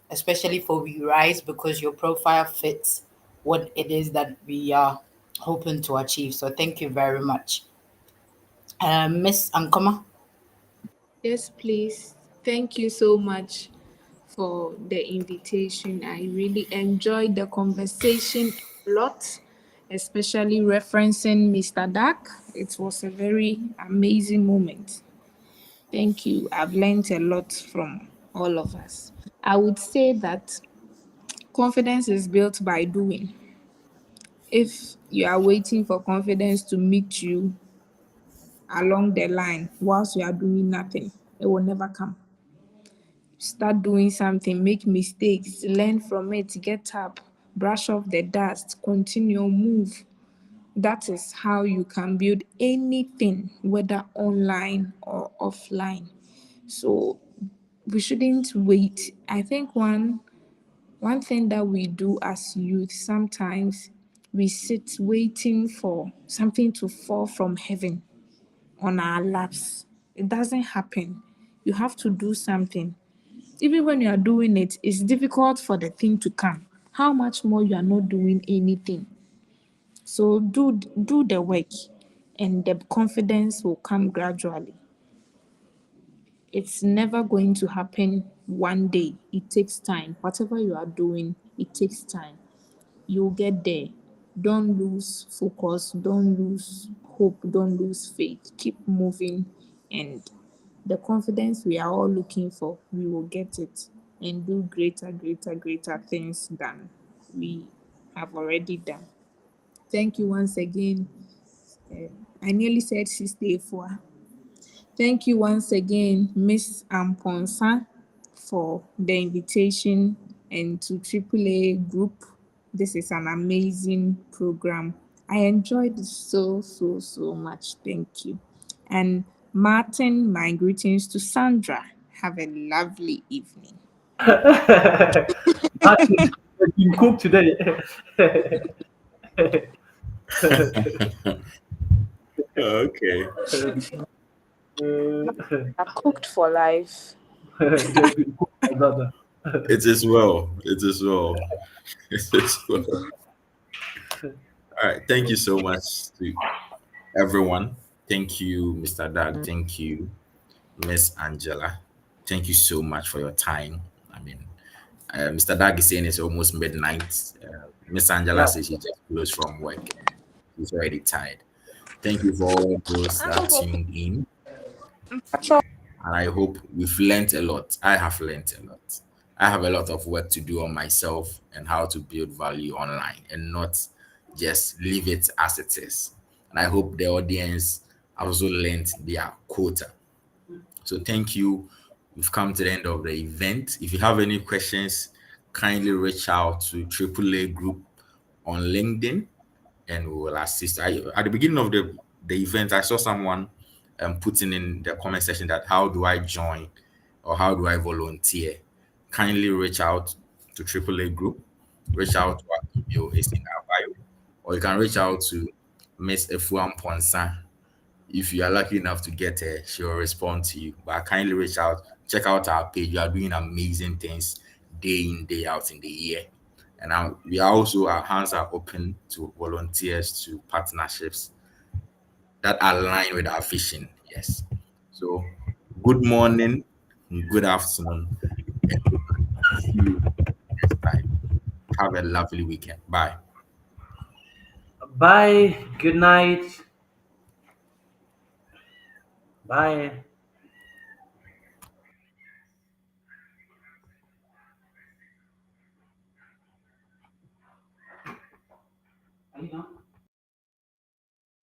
Especially for We Rise because your profile fits what it is that we are hoping to achieve. So thank you very much. Miss Ankoma. Yes, please. Thank you so much for the invitation. I really enjoyed the conversation a lot, especially referencing Mr. Dak. It was a very amazing moment. Thank you. I've learned a lot from all of us. I would say that confidence is built by doing. If you are waiting for confidence to meet you along the line whilst you are doing nothing, it will never come. Start doing something, make mistakes, learn from it, get up, brush off the dust, continue, move. That is how you can build anything, whether online or offline. So we shouldn't wait. I think one thing that we do as youth sometimes we sit waiting for something to fall from heaven on our laps. It doesn't happen. You have to do something. Even when you are doing it, it's difficult for the thing to come. How much more you are not doing anything? So do the work and the confidence will come gradually. It's never going to happen one day. It takes time. Whatever you are doing, it takes time. You'll get there. Don't lose focus, don't lose hope, don't lose faith. Keep moving, and the confidence we are all looking for, we will get it and do greater, greater, greater things than we have already done. Thank you once again. I nearly said Sister Efua. Thank you once again, Miss Amponsa, for the invitation and to AAA Group. This is an amazing program. I enjoyed it so, so, so much. Thank you. And Martin, my greetings to Sandra. Have a lovely evening. Martin, you've been cooked today. Okay. Are cooked for life. They've been cooked by God. It is well. It is well. It is well. All right. Thank you so much to everyone. Thank you, Mr. Doug. Thank you, Miss Angela. Thank you so much for your time. I mean, Mr. Doug is saying it's almost midnight. Miss Angela Yeah. says she just closed from work and she's already tired. Thank you for all those I'm that so tuned in. happy. And I hope we've learned a lot. I have learned a lot. I have a lot of work to do on myself and how to build value online and not just leave it as it is. And I hope the audience also learned their quota. So thank you. We've come to the end of the event. If you have any questions, kindly reach out to AAA Group on LinkedIn and we will assist. At the beginning of the event, I saw someone putting in the comment section that how do I join or how do I volunteer? Kindly reach out to AAA Group, reach out to our email, it's in our bio, or you can reach out to Miss Efuam Ponsa. If you are lucky enough to get her, she will respond to you. But kindly reach out, check out our page. You are doing amazing things day in, day out in the year. And we are also, our hands are open to volunteers, to partnerships that align with our vision. Yes. So, good morning, good afternoon, and good night. See you next time. Have a lovely weekend. Bye. Bye. Good night. Bye.